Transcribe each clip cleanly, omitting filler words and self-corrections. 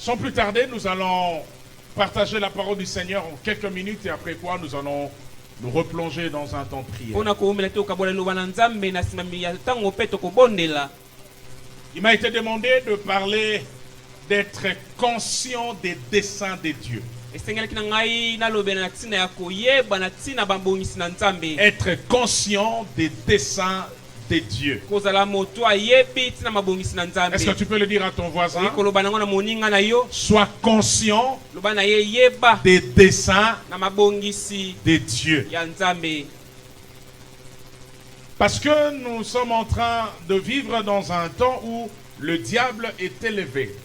Sans plus tarder, nous allons partager la parole du Seigneur en quelques minutes et après quoi nous allons nous replonger dans un temps de prière. Il m'a été demandé de parler d'être conscient des desseins de Dieu. Être conscient des desseins de Dieu. Est-ce que tu peux le dire à ton voisin? Sois conscient des desseins de Dieu. Parce que nous sommes en train de vivre dans un temps où le diable est élevé.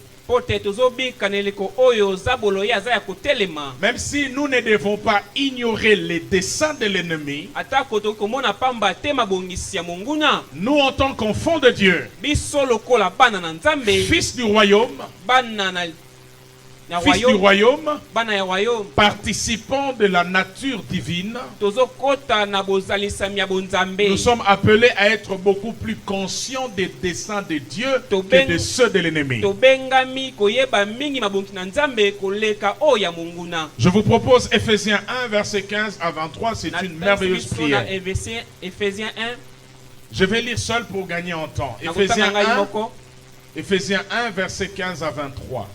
Même si nous ne devons pas ignorer les desseins de l'ennemi, nous en tant qu'enfants de Dieu, fils du royaume, participants de la nature divine, nous sommes appelés à être beaucoup plus conscients des desseins de Dieu que de ceux de l'ennemi. Je vous propose Ephésiens 1, verset 15 à 23, c'est une merveilleuse prière. Je vais lire seul pour gagner en temps. Ephésiens 1, verset 15 à 23.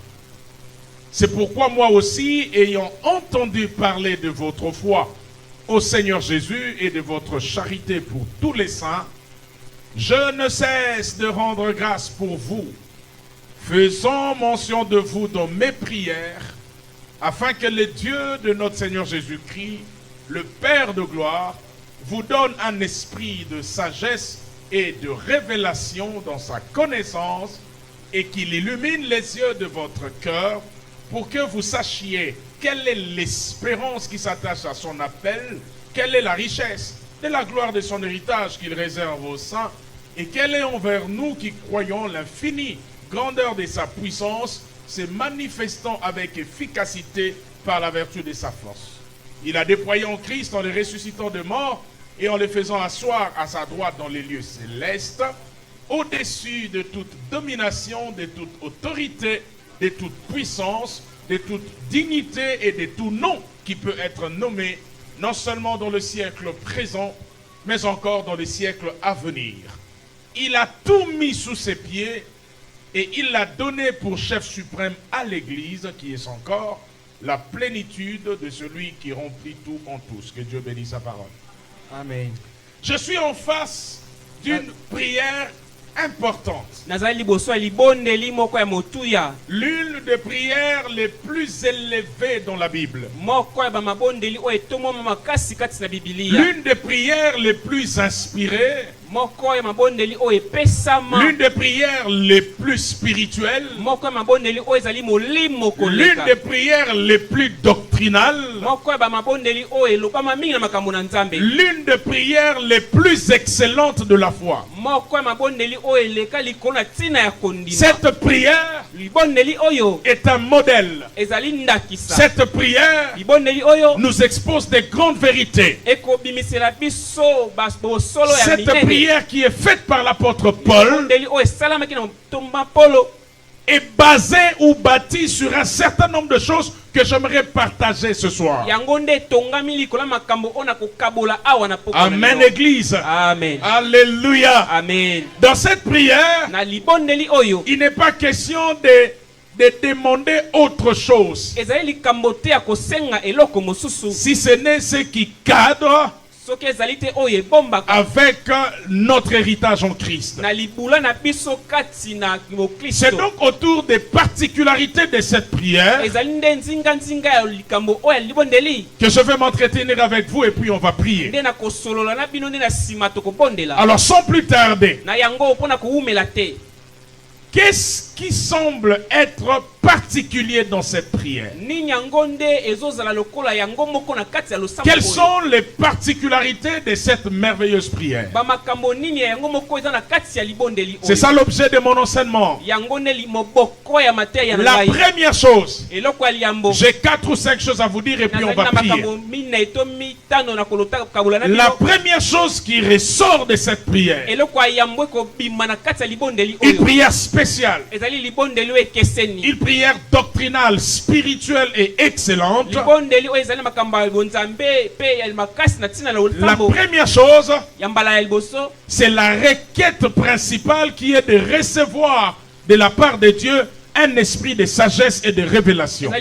C'est pourquoi moi aussi, ayant entendu parler de votre foi au Seigneur Jésus et de votre charité pour tous les saints, je ne cesse de rendre grâce pour vous, faisant mention de vous dans mes prières, afin que le Dieu de notre Seigneur Jésus-Christ, le Père de gloire, vous donne un esprit de sagesse et de révélation dans sa connaissance et qu'il illumine les yeux de votre cœur pour que vous sachiez quelle est l'espérance qui s'attache à son appel, quelle est la richesse de la gloire de son héritage qu'il réserve aux saints, et quelle est envers nous qui croyons l'infinie grandeur de sa puissance, se manifestant avec efficacité par la vertu de sa force. Il a déployé en Christ en le ressuscitant de mort et en le faisant asseoir à sa droite dans les lieux célestes, au-dessus de toute domination, de toute autorité, de toute puissance, de toute dignité et de tout nom qui peut être nommé, non seulement dans le siècle présent, mais encore dans le siècle à venir. Il a tout mis sous ses pieds et il l'a donné pour chef suprême à l'Église, qui est son corps, la plénitude de celui qui remplit tout en tous. Que Dieu bénisse sa parole. Amen. Je suis en face d'une prière importante. L'une des prières les plus élevées dans la Bible. L'une des prières les plus inspirées. L'une des prières les plus spirituelles. L'une des prières les plus doctrinales. L'une des prières les plus excellentes de la foi. Cette prière est un modèle. Cette prière nous expose des grandes vérités. Cette prière qui est faite par l'apôtre Paul est basée ou bâtie sur un certain nombre de choses que j'aimerais partager ce soir. Amen, Église. Amen. Alléluia. Amen. Dans cette prière, il n'est pas question de demander autre chose, si ce n'est ce qui cadre avec notre héritage en Christ. C'est donc autour des particularités de cette prière que je vais m'entretenir avec vous et puis on va prier. Alors sans plus tarder, qu'est-ce qui semble être particulier dans cette prière? Quelles sont les particularités de cette merveilleuse prière? C'est ça l'objet de mon enseignement. La première chose, j'ai 4 ou 5 choses à vous dire et puis on va prier. La première chose qui ressort de cette prière, une prière spéciale, une prière prière doctrinale, spirituelle et excellente, la première chose, c'est la requête principale qui est de recevoir de la part de Dieu un esprit de sagesse et de révélation.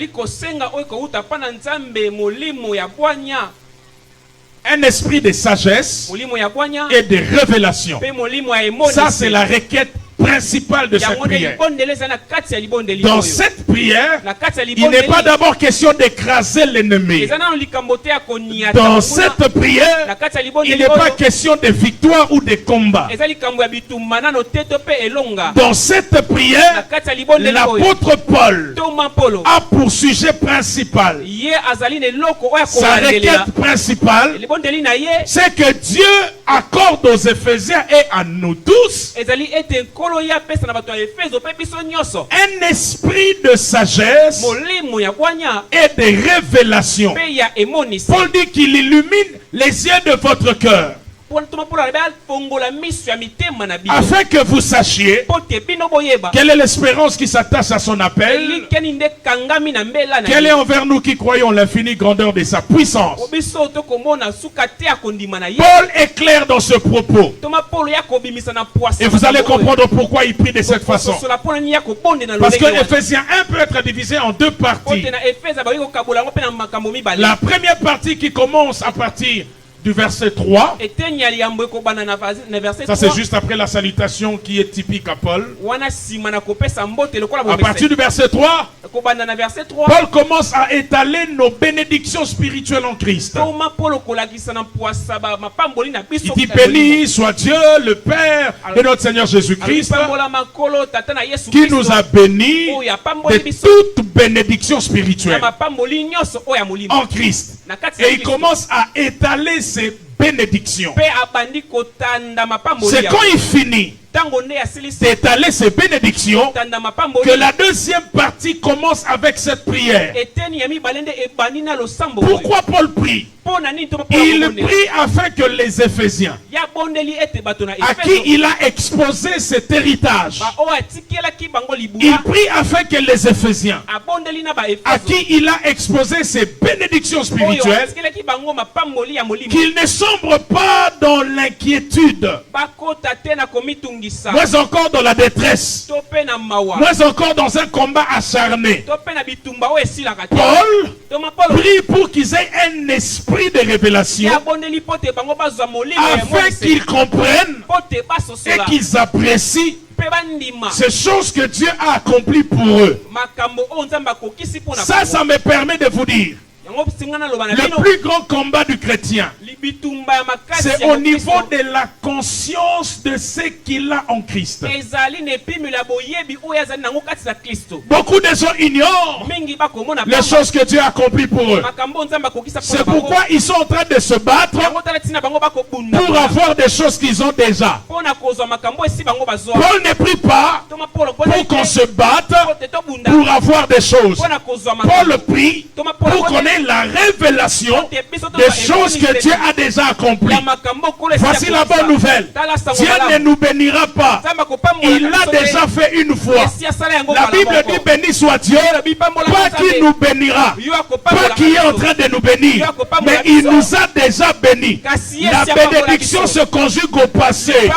Un esprit de sagesse et de révélation. Ça, c'est la requête principale de cette prière. Dans cette prière, il n'est pas d'abord question d'écraser l'ennemi. Dans cette prière, il n'est pas question de victoire ou de combat. Dans cette prière, l'apôtre Paul a pour sujet principal, sa requête principale, c'est que Dieu accorde aux Éphésiens et à nous tous un esprit de sagesse et de révélation. Paul dit qu'il illumine les yeux de votre cœur, afin que vous sachiez quelle est l'espérance qui s'attache à son appel, quelle est envers nous qui croyons l'infinie grandeur de sa puissance. Paul est clair dans ce propos, et vous allez comprendre pourquoi il prie de cette façon. Parce que Ephésiens 1 peut être divisé en deux parties. La première partie qui commence à partir du verset 3, ça c'est juste après la salutation qui est typique à Paul. À partir du verset 3, Paul commence à étaler nos bénédictions spirituelles en Christ. Il dit: béni soit Dieu, le Père de notre Seigneur Jésus-Christ, qui nous a bénis de toute bénédiction spirituelle en Christ. Et il commence à étaler ces bénédictions. C'est quand il finit d'étaler ces bénédictions que la deuxième partie commence avec cette prière. Pourquoi Paul prie? Il prie afin que les Éphésiens, à qui il a exposé cet héritage, il prie afin que les Éphésiens, à qui il a exposé ces bénédictions spirituelles, qu'ils ne sombrent pas dans l'inquiétude, moins encore dans la détresse, moins encore dans un combat acharné. Paul prie pour qu'ils aient un esprit de révélation, afin qu'ils comprennent et qu'ils apprécient ces choses que Dieu a accomplies pour eux. Ça me permet de vous dire, le plus grand combat du chrétien, c'est au niveau de la conscience de ce qu'il a en Christ. Beaucoup de gens ignorent les choses que Dieu a accomplies pour eux. C'est pourquoi ils sont en train de se battre pour avoir des choses qu'ils ont déjà. Paul ne prie pas pour qu'on se batte pour avoir des choses. Paul prie pour qu'on ait la révélation des choses que Dieu a déjà accomplies. Voici la bonne nouvelle. Dieu ne nous bénira pas. Il l'a déjà fait une fois. La Bible dit: béni soit Dieu, pas qui nous bénira, pas qui est en train de nous bénir, mais il nous a déjà bénis. La bénédiction se conjugue au passé.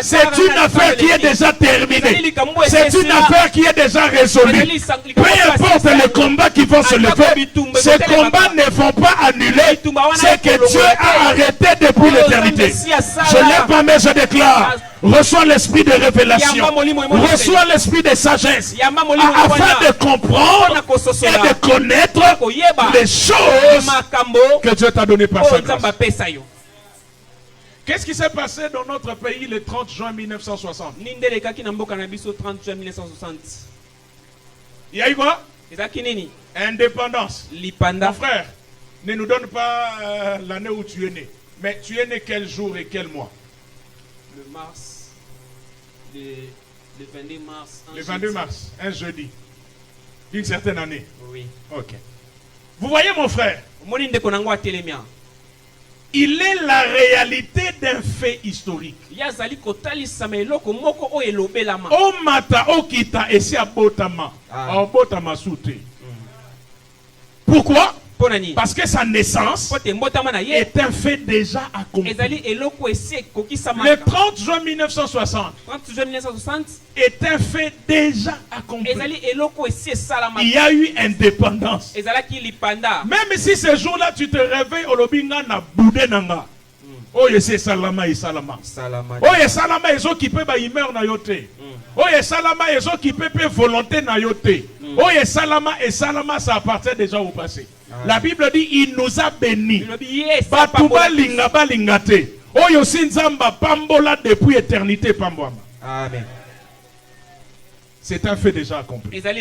C'est une affaire qui est déjà terminée. C'est une affaire qui est déjà résolue. Peu importe les combats qui vont se lever, ces combats ne vont pas annuler ce que Dieu a arrêté depuis l'éternité. Je lève ma main, je déclare: reçois l'esprit de révélation, reçois l'esprit de sagesse, afin de comprendre et de connaître les choses que Dieu t'a données par sa grâce. Qu'est-ce qui s'est passé dans notre pays le 30 juin 1960? Il y a eu quoi? Indépendance. Mon frère, ne nous donne pas l'année où tu es né. Mais tu es né quel jour et quel mois? Le 22 mars. Le 22 mars, un jeudi. D'une certaine année. Oui. Ok. Vous voyez mon frère? il est la réalité d'un fait historique. yazali kotalisa eloko moko o elobelama O mata o kita esi abotama. Abotama soute. Pourquoi? Parce que sa naissance est un fait déjà accompli. Le 30 juin 1960 est un fait déjà accompli. Il y a eu indépendance. Même si ce jour-là tu te réveilles au lobinga na boudé nanga. Oh c'est salama et salama. Oh salama et occupé ba imer na yote. Oh salama et occupé pe volonté na yote. Oh salama et salama ça appartient déjà au passé. La Bible dit il nous a bénis. Batuba linga ba lingate. Oh yosinzamba pambola depuis éternité pamboama. Amen. C'est un fait déjà accompli. Mais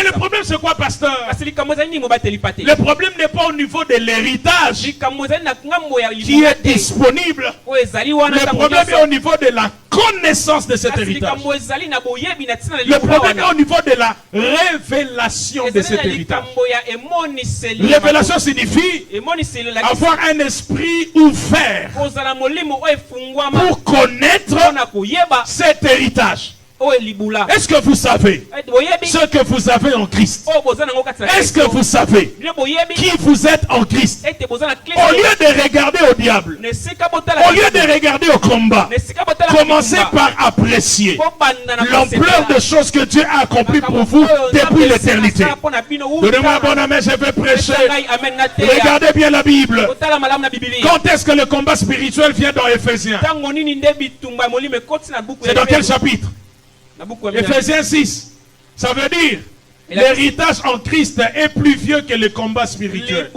le problème c'est quoi, pasteur? Le problème n'est pas au niveau de l'héritage qui est disponible. Le problème est au niveau de la connaissance de cet héritage. Le problème est au niveau de la révélation de cet héritage. Révélation signifie avoir un esprit ouvert pour connaître cet héritage. Est-ce que vous savez ce que vous avez en Christ? Est-ce que vous savez qui vous êtes en Christ? Au lieu de regarder au diable, au lieu de regarder au combat, commencez par apprécier l'ampleur des choses que Dieu a accomplies pour vous depuis l'éternité. Donnez-moi un bon amen, je vais prêcher. Regardez bien la Bible. Quand est-ce que le combat spirituel vient dans Éphésiens? C'est dans quel chapitre? Éphésiens 6. Ça veut dire l'héritage en Christ est plus vieux que le combat spirituel.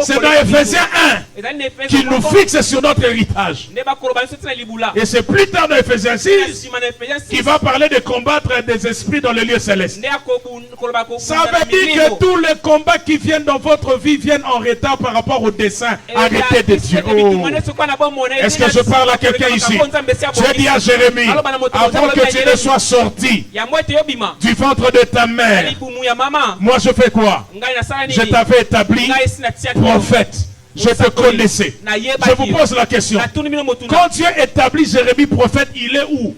C'est dans Éphésiens 1 qu'il nous fixe sur notre héritage. Et c'est plus tard dans Éphésiens 6 qu'il va parler de combattre des esprits dans les lieux célestes. Ça veut dire que tous les combats qui viennent dans votre vie viennent en retard par rapport au dessein arrêté de Dieu. Oh. Est-ce que je parle à quelqu'un ici? Je dis à Jérémie, avant que tu ne sois sorti du ventre de ta mère, moi je fais quoi? Je t'avais établi prophète. Je te connaissais. Je vous pose la question. Quand Dieu établit Jérémie prophète, il est où?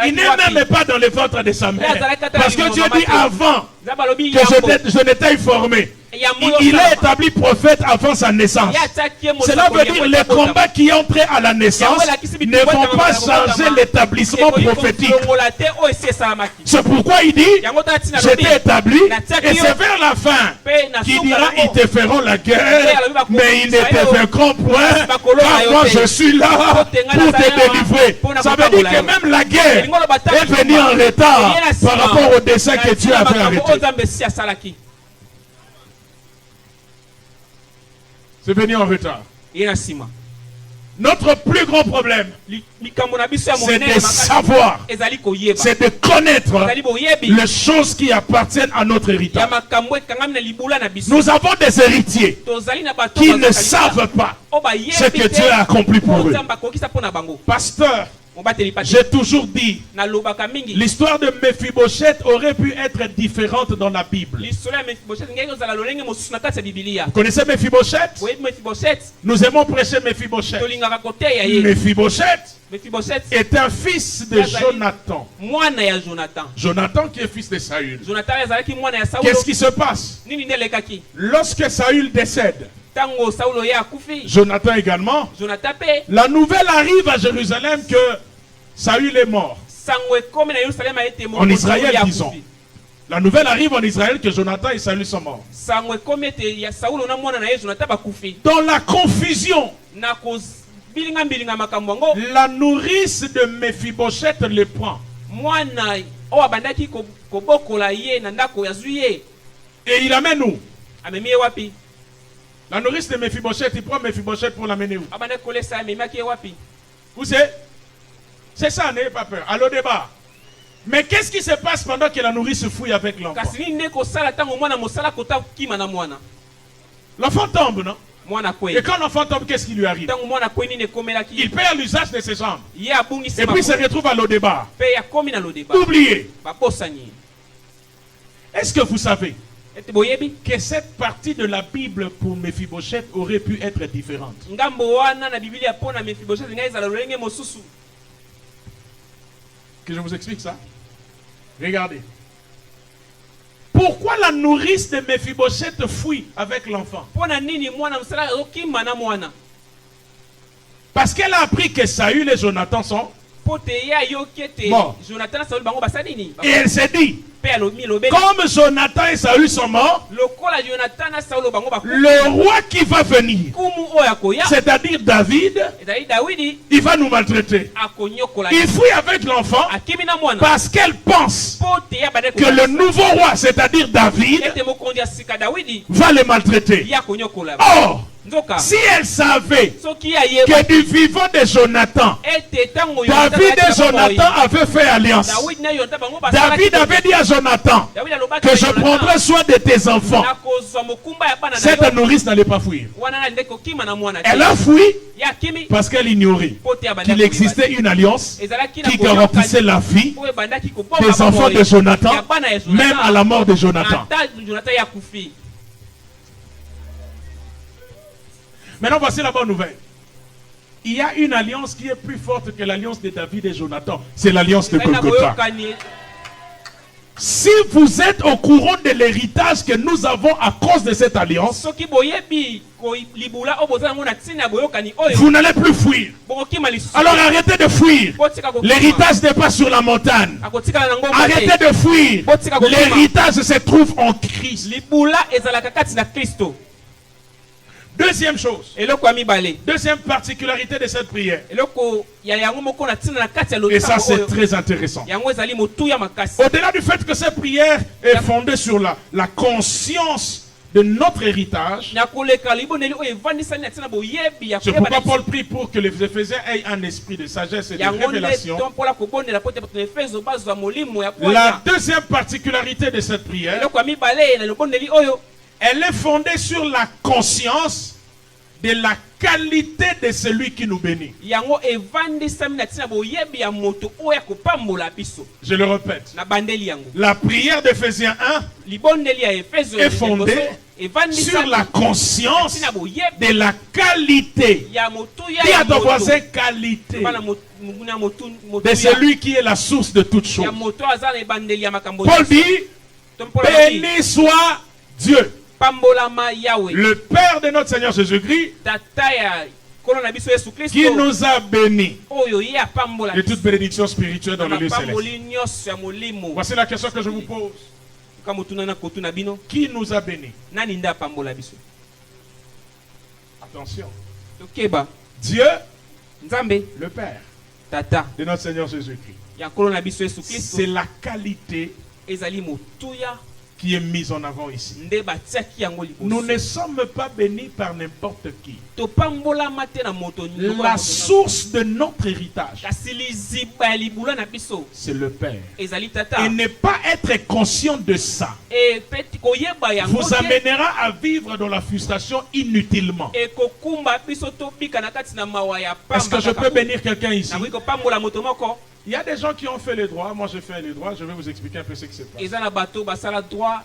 Il n'est même pas dans le ventre de sa mère. Parce que Dieu dit avant que je n'étais formé. Il est établi prophète avant sa naissance. Cela veut dire que les combats qui ont trait à la naissance ne vont pas changer l'établissement prophétique. C'est pourquoi il dit, je t'ai établi, et c'est vers la fin qu'il dira, ils te feront la guerre, mais ils ne te vaincront point, car moi je suis là pour te délivrer. Ça veut dire que même la guerre est venue en retard par rapport au dessein que Dieu avait arrêté. C'est venu en retard. Notre plus grand problème, c'est de savoir, c'est de connaître les choses qui appartiennent à notre héritage. Nous avons des héritiers qui ne savent pas ce que Dieu a accompli pour eux. Pasteur, j'ai toujours dit, l'histoire de Mephibosheth aurait pu être différente dans la Bible. Vous connaissez Mephibosheth? Nous aimons prêcher Mephibosheth. Mephibosheth est un fils de Jonathan. Jonathan qui est fils de Saül. Qu'est-ce qui se passe? Lorsque Saül décède, Jonathan également, la nouvelle arrive à Jérusalem que Saül est mort. En Israël, disons. La nouvelle arrive en Israël que Jonathan et Saül sont morts. Dans la confusion, la nourrice de Mephibosheth le prend. Et il amène où? La nourrice de Mephibosheth, il prend Mephibosheth pour l'amener où? Vous savez? C'est ça, n'ayez pas peur. Allô débat. Mais qu'est-ce qui se passe pendant que la nourrice fouille avec l'enfant? L'enfant tombe, non? Et quand l'enfant tombe, qu'est-ce qui lui arrive? Il perd l'usage de ses jambes. Et puis il se retrouve à l'Odébar. Oubliez. Est-ce que vous savez ete boyebi que cette partie de la Bible pour Mephibosheth aurait pu être différente. ngambo wana na Biblia pona Mephibosheth ngai ezala lolenge mosusu. Que je vous explique ça. Regardez. Pourquoi la nourrice de Mephibosheth fuit avec l'enfant? Pona nini mwana msala okimba na mwana? Parce qu'elle a appris que Saül et Jonathan sont Pote ya yokete Bon. Jonathan na Saul bango basanini. et elle s'est dit, Pe alomi lobeli. comme Jonathan et Saül sont morts, Lokola Jonathan na Saul bango ba le roi qui va venir, kumu oya koya. c'est-à-dire David, Ezali Dawidi il va nous maltraiter. akonyokola. Il fuit avec l'enfant Akimi na mwana. parce qu'elle pense Pote ya bade que le nouveau roi, c'est-à-dire David, ete mokonzi ya sika Dawidi va les maltraiter. ya konyokola. Or, Nzoka. si elle savait Soki ayeba que du vivant de Jonathan, ete tango David et Jonathan avaient fait alliance. Dawidi na Jonathan bango ba. David avait dit à Jonathan Dawidi alobaki que je prendrai soin de tes enfants. nakozwa mokumba ya bana na Cette yo. nourrice n'allait pas fuir. Wana na ndeko kima na mwana. Elle a fui ya kimi parce qu'elle ignorait pote ya bande. qu'il existait une alliance Ezalaki na qui garantissait la vie oyo bandaki kobomba des enfants de Jonathan, même à la mort de Jonathan. ata Jonathan ya kufi. Maintenant, voici la bonne nouvelle. Il y a une alliance qui est plus forte que l'alliance de David et Jonathan. C'est l'alliance de Golgotha. Si vous êtes au courant de l'héritage que nous avons à cause de cette alliance, soki boyebi ko libula oboza ngona tsina boyokani oyo vous n'allez plus fuir. bokokima lisusu. Alors arrêtez de fuir. L'héritage n'est pas sur la montagne. akotikala na ngomba. Arrêtez de fuir. L'héritage se trouve en Christ. libula ezalaka kati na Kristo. Deuxième chose. Eloko ya mibale. Deuxième particularité de cette prière. Eloko ya yango moko na tsina na kati ya Et ça, lotango c'est oyo. très intéressant. Yango ezali motuya makasi. Au-delà du fait que cette prière est fondée sur la conscience de notre héritage, Na koleka liboneli oyo evandisani na tsina boyebi ya c'est koyeba pourquoi na Paul prie pour que les Éphésiens aient un esprit de sagesse et de yango nde révélation. tompola kobondela pote bato na Efeso bazwa molimo ya La koya. deuxième particularité de cette prière, Eloko ya mibale na lobondeli oyo elle est fondée sur la conscience de la qualité de celui qui nous bénit. yango evandisami na tsina boyebi ya moto oyo akopambola biso. Je le répète. Na bandeli yango. La prière d'Éphésiens 1 Libondeli ya Efeso est fondée sur la conscience de la qualité. ya motuya Dis à ya ton moto. voisin qualité Bana munguna motu de celui qui est la source de toutes choses. ya moto azana ebandeli ya makambo. Paul dit, Tompola ati, béni soit Dieu, pambolama Yahweh. le Père de notre Seigneur Jésus-Christ, Tata ya kolo na biso Yesu Kristo. qui nous a bénis Oyo ye apambola de toute bénédiction spirituelle dans le lieu céleste. mapamboli nyonso ya molimo. Voici la question que je vous pose. Ka motuna na kotu na bino. Qui nous a bénis? Nani nda apambola biso? Attention. Tokeba Dieu, Nzambe le Père tata de notre Seigneur Jésus-Christ. ya kolo na biso Yesu Kristo. C'est la qualité Ezali motuya qui est mise en avant ici. nde batiaki yango liboso. Nous ne sommes pas bénis par n'importe qui. Topambolama te na moto La source de notre héritage, kasi liziba ya libula na biso c'est le Père. ezali tata. Et ne pas être conscient de ça E peti koyeba yango vous te amènera à vivre dans la frustration inutilement. ekokumba biso tobika na kati na mawa ya Est-ce que je peux bénir quelqu'un ici? nakoki kopambola moto moko. Il y a des gens qui ont fait les droits. Moi, j'ai fait les droits. Je vais vous expliquer un peu ce qui se passe. eza na bato basala droit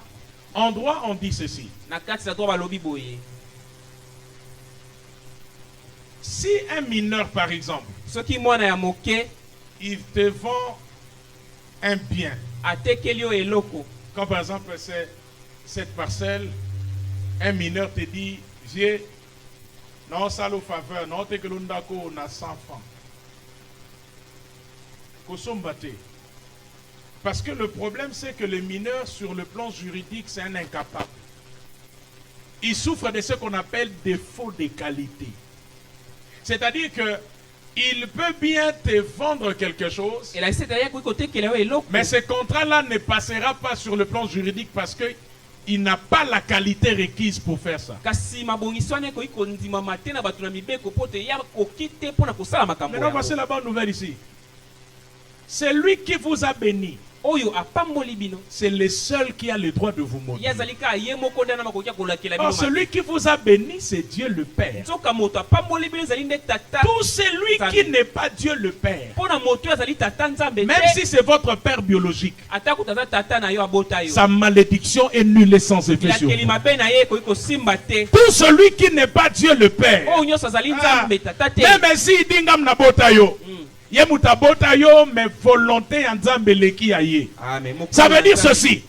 En droit, on dit ceci. na kati na droit balobi boye. Si un mineur, par exemple, Soki mwana ya moke il te vend un bien, atekeli yo eloko, comme par exemple c'est cette parcelle, un mineur te dit, viens, non, ça le faveur, non, te que l'on on a 100 francs. Kosombate. Parce que le problème, c'est que le mineur, sur le plan juridique, c'est un incapable. Il souffre de ce qu'on appelle défaut de qualité. C'est-à-dire que il peut bien te vendre quelque chose, elakisi ete ya koki kotekela yo eloko, mais ce contrat-là ne passera pas sur le plan juridique parce qu'il n'a pas la qualité requise pour faire ça. kasi mabongiso wana ekoki kondimama te na bato na mibeko po te ya koki te mpo na kosala makambo Maintenant, voici yango. la bonne nouvelle ici. C'est lui qui vous a béni. oyo apamboli bino c'est le seul qui a le droit de vous maudire. yazalika ye moko nde na makoki ya kolakela bino Or, celui qui vous a béni, c'est Dieu le Père. nzoka moto apamboli bino ezali nde tata Tout celui qui n'est pas Dieu le Père, mpo na moto oyo azali tata nzambe même te si c'est votre père biologique, atako tata tata na yo abota yo sa malédiction est nulle et sans effet sur elakeli vous. mabe na ye ekoki kosimba te Tout celui qui n'est pas Dieu le Père, oyo nyonso azali nzambe tata te même si dingam na bota yo, ye muta bota yo, mais volonté en Nzambe leki ya ye. Amen. Ça veut dire ceci.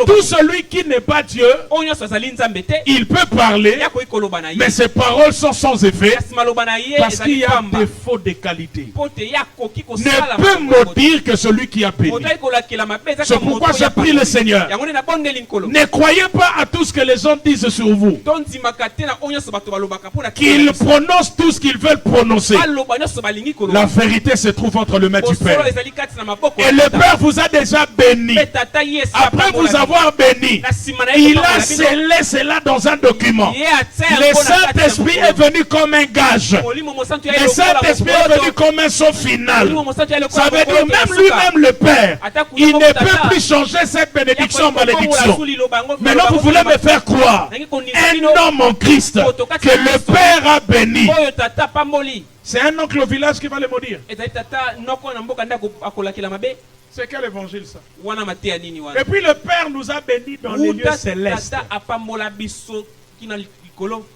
Tout celui qui n'est pas Dieu, oyo nyonso azali nzambe te il peut parler, yakoki koloba na ye mais ses paroles sont sans effet kasi maloba na ye parce qu'il ezali y a pamba des faux de qualité. mpo te ye akoki Ne kosala peut maudire que celui qui a béni. moto ayi kolakela mabe ezaka C'est pourquoi moto je ya prie le Seigneur. yango nde nabondeli nkolo Ne croyez pas à tout ce que les gens disent sur vous. tondimaka te na oyo nyonso bato balobaka mpo na Qu'ils prononcent tout ce qu'ils veulent prononcer. baloba nyonso balingi La koloba vérité se trouve entre le maître du bosolo Père. ezali kati na maboko Et ya le tata. Père vous a déjà béni. Mpe tata ye esi Après vous apambola avoir béni, na nsima na ye il kopambola a bino, scellé cela dans un document. ye atia Le yango na kati ya Saint-Esprit est mokolo. venu comme un gage. Molimo mosantu ya Le lokola Saint-Esprit est mokoto. venu comme un son final. Molimo mosantu ya lokola Ça veut mokoto dire ya même suka. lui-même le Père, Ata kuya il moko ne tata. peut plus changer cette bénédiction en Ya koyi malédiction. kokombola suli loba yango, Maintenant loba vous yango voulez loba. me faire croire Nangi kondisa un bino, homme en Christ que le Père a béni. oyo tata pamboli C'est un oncle au village qui va le maudire. ezali tata noko na mboka nde akolakela mabe C'est quel évangile ça? wana mateya nini wana Et puis le Père nous a bénis dans les lieux Uta célestes. tata apambola biso kina likolo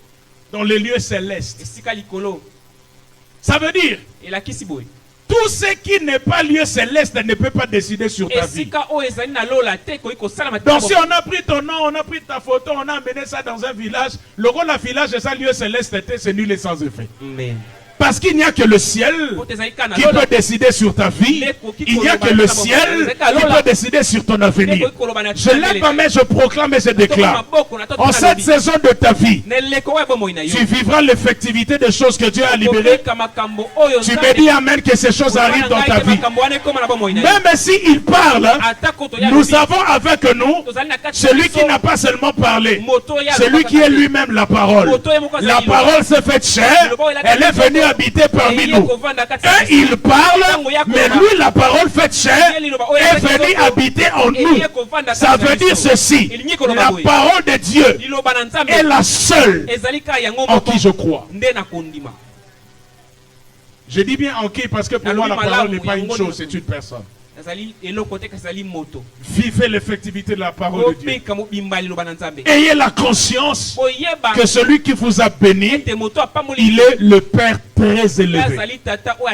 Dans les lieux célestes. esika likolo Ça veut dire, elakisi boye tout ce qui n'est pas lieu céleste ne peut pas décider sur ta vie. esika oyo ezali na lola te ekoki kosala Donc si on a pris ton nom, on a pris ta photo, on a amené ça dans un village, le rôle d'un village et ça lieu céleste, c'est nul et sans effet. Amen. Parce qu'il n'y a que le ciel qui peut décider sur ta vie. Il n'y a que le ciel qui peut décider sur ton avenir. Je lève ma main, je proclame et je déclare. En cette saison de ta vie, tu vivras l'effectivité des choses que Dieu a libérées. Tu me dis amen que ces choses arrivent dans ta vie. Même s'il parle, nous savons avec nous celui qui n'a pas seulement parlé, celui qui est lui-même la parole. La parole s'est faite chair, elle est venue habiter parmi nous. Et il parle, mais lui, la parole faite chair, est venue habiter en nous. Ça veut dire ceci, la parole de Dieu est la seule en qui je crois. Je dis bien en qui parce que pour moi la parole n'est pas une chose, c'est une personne. Vivez l'effectivité de la parole de Dieu. Ayez la conscience que celui qui vous a béni, il est le Père très élevé.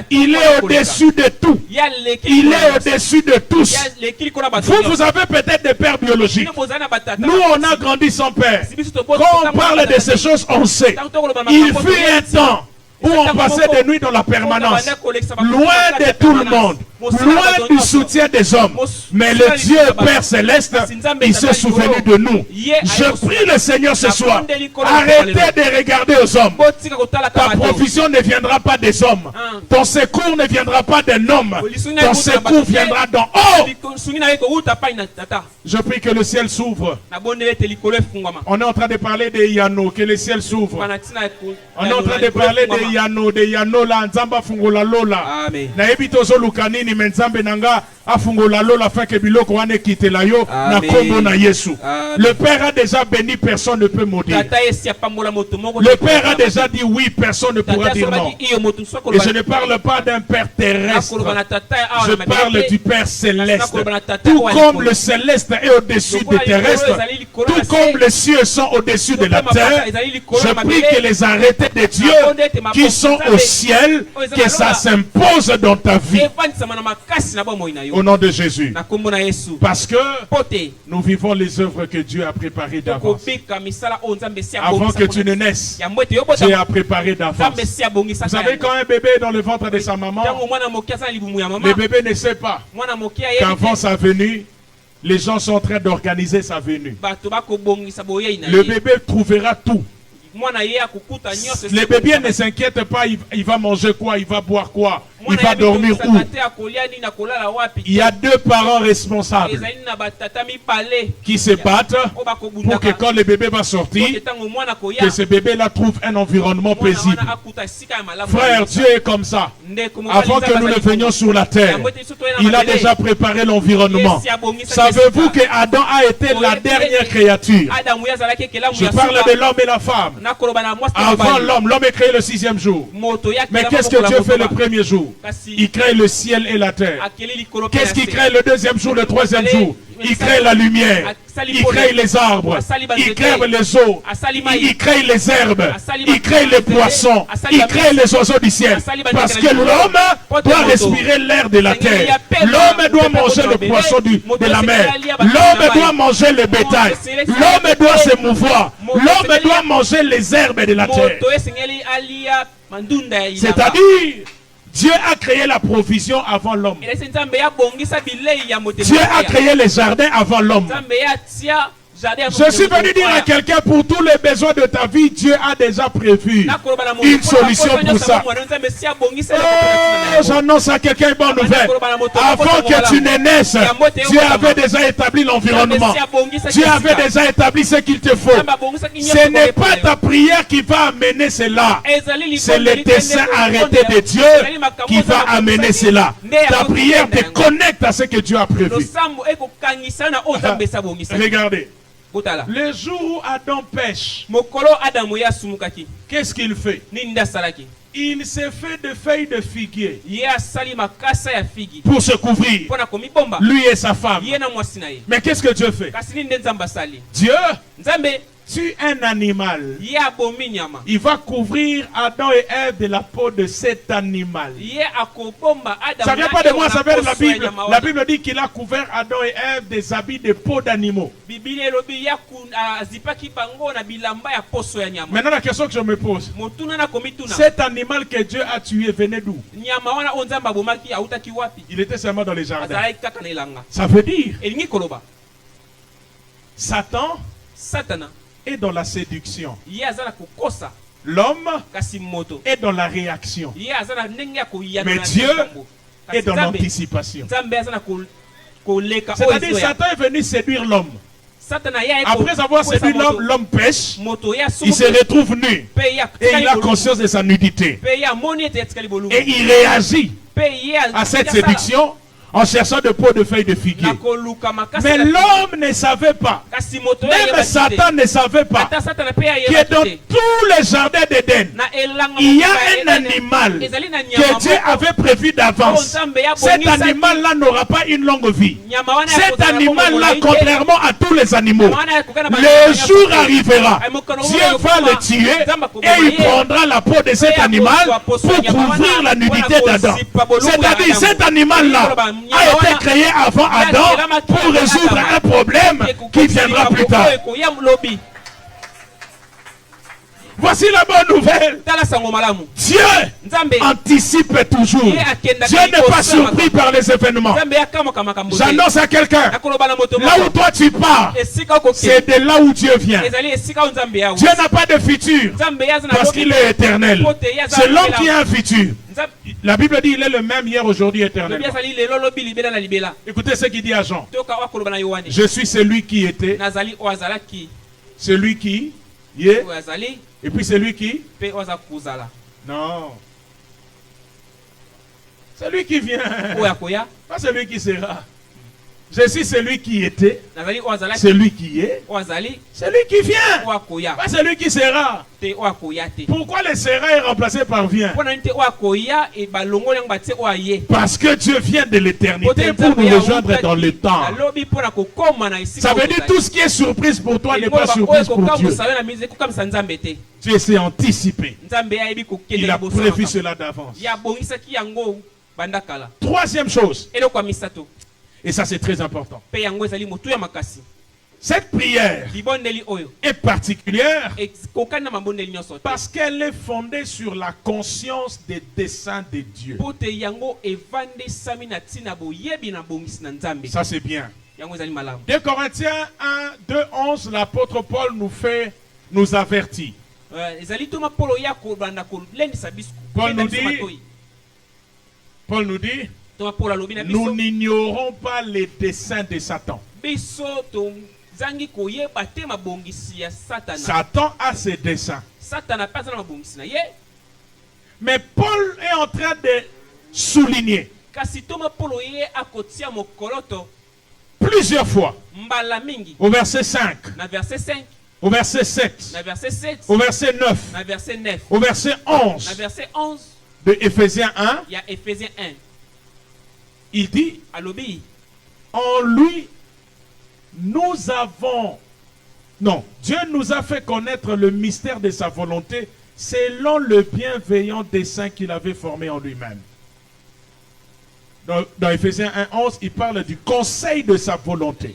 Il est au-dessus de tout. Il est au-dessus de tous. Vous avez peut-être des pères biologiques. Nous, on a grandi sans père. Quand on parle de ces choses, on sait. Il fut un temps où on passait des nuits dans la permanence, loin de tout le monde, loin du soutien des hommes. Mais le Dieu Père Céleste, il s'est souvenu de nous. Je prie le Seigneur ce soir, arrêtez de regarder aux hommes. Ta provision ne viendra pas des hommes. Ton secours ne viendra pas d'un homme. Ton secours viendra d'en haut. Je prie que le ciel s'ouvre. On est en train de parler des Yano, que le ciel s'ouvre. On est en train de parler des Yano là, Nzamba fungola lola. Na ebitozo lukanini menzambe nanga afungola lola fa ke biloko wane kitela yo na kombo na Yesu. Le Père a déjà béni, personne ne peut maudire. Le Père a déjà dit oui, personne ne pourra dire non. Et je ne parle pas d'un Père terrestre. Je parle du Père céleste. Tout comme le céleste est au-dessus des terrestres, tout comme les cieux sont au-dessus de la terre, je prie que les arrêtés de Dieu qui sont au ciel, que ça s'impose dans ta vie. Au nom de Jésus. Parce que nous vivons les œuvres que Dieu a préparées d'avance. Avant que tu ne naisses, Dieu a préparé d'avance. Vous savez, quand un bébé est dans le ventre de sa maman, le bébé ne sait pas qu'avant sa venue, les gens sont en train d'organiser sa venue. Le bébé trouvera tout. Les bébés ne s'inquiètent pas, il va manger quoi, il va boire quoi, il va dormir où. Il y a deux parents responsables qui se battent pour que quand le bébé va sortir, que ce bébé-là trouve un environnement paisible. Frère, Dieu est comme ça. Avant que nous ne venions sur la terre, il a déjà préparé l'environnement. Savez-vous que Adam a été la dernière créature? Je parle de l'homme et la femme. Avant l'homme est créé le 6e jour. Mais qu'est-ce que Dieu fait le premier jour? Il crée le ciel et la terre. Qu'est-ce qu'il crée le 2e jour, le 3e jour? Il crée la lumière, il crée les arbres, il crée les eaux, il crée les herbes, il crée les poissons, il crée les oiseaux du ciel. Parce que l'homme doit respirer l'air de la terre. L'homme doit manger le poisson de la mer. L'homme doit manger le bétail. L'homme doit se mouvoir. L'homme doit manger les herbes de la terre. C'est-à-dire, Dieu a créé la provision avant l'homme. Dieu a créé les jardins avant l'homme. Je suis venu dire à quelqu'un, pour tous les besoins de ta vie, Dieu a déjà prévu une solution pour ça. Oh, j'annonce à quelqu'un une bonne nouvelle. Avant que tu ne naisses, Dieu avait déjà établi l'environnement. Dieu avait déjà établi ce qu'il te faut. Ce n'est pas ta prière qui va amener cela. C'est le dessein arrêté de Dieu qui va amener cela. Ta prière te connecte à ce que Dieu a prévu. Regardez. Le jour où Adam pêche, qu'est-ce qu'il fait? Il se fait de feuilles de figuier pour se couvrir, lui et sa femme. Mais qu'est-ce que Dieu fait? Dieu tue un animal. Il va couvrir Adam et Ève de la peau de cet animal. Ça ne vient pas de moi, ça vient de la Bible. La Bible dit qu'il a couvert Adam et Ève des habits de peau d'animaux. Maintenant, la question que je me pose, cet animal que Dieu a tué venait d'où? Il était seulement dans les jardins. Ça veut dire Satan est dans la séduction. L'homme est dans la réaction. Mais Dieu est dans l'anticipation. C'est-à-dire Satan est venu séduire l'homme. Après avoir séduit l'homme, l'homme pêche, il se retrouve nu et il a conscience de sa nudité. Et il réagit à cette séduction en cherchant de peau de feuilles de figuier. Mais l'homme ne savait pas, même Satan ne savait pas, que dans tous les jardins d'Éden, il y a un animal que Dieu avait prévu d'avance. Cet animal-là n'aura pas une longue vie. Cet animal-là, contrairement à tous les animaux, le jour arrivera, Dieu va le tuer et il prendra la peau de cet animal pour couvrir la nudité d'Adam. C'est-à-dire, cet animal-là a été créé avant Adam pour résoudre un problème qui viendra plus tard. Voici la bonne nouvelle. Dieu anticipe toujours. Dieu n'est pas surpris par les événements. J'annonce à quelqu'un, là où toi tu pars, c'est de là où Dieu vient. Dieu n'a pas de futur parce qu'il est éternel. C'est l'homme qui a un futur. La Bible dit il est le même hier, aujourd'hui, éternel. Écoutez ce qu'il dit à Jean. Je suis celui qui était, celui qui est, et puis celui qui... Non. Celui qui vient. Pas celui qui sera. Je suis celui qui était, celui qui est, celui qui vient, pas celui qui sera. Pourquoi le sera est remplacé par vient? Parce que Dieu vient de l'éternité pour nous rejoindre dans le temps. Ça veut dire tout ce qui est surprise pour toi n'est pas surprise pour Dieu. Dieu s'est anticipé. Il a prévu cela d'avance. Troisième chose. Et ça c'est très important. Cette prière est particulière parce qu'elle est fondée sur la conscience des desseins de Dieu. Ça c'est bien. 2 Corinthiens 1, 2, 11, l'apôtre Paul nous avertit. Paul nous dit, nous n'ignorons pas les desseins de Satan. Satan a ses desseins. Mais Paul est en train de souligner plusieurs fois au verset 5, au verset 7, au verset 9, au verset 11 de Éphésiens 1, il dit, en lui, nous avons... Non, Dieu nous a fait connaître le mystère de sa volonté selon le bienveillant dessein qu'il avait formé en lui-même. Dans Éphésiens 1:11, il parle du conseil de sa volonté.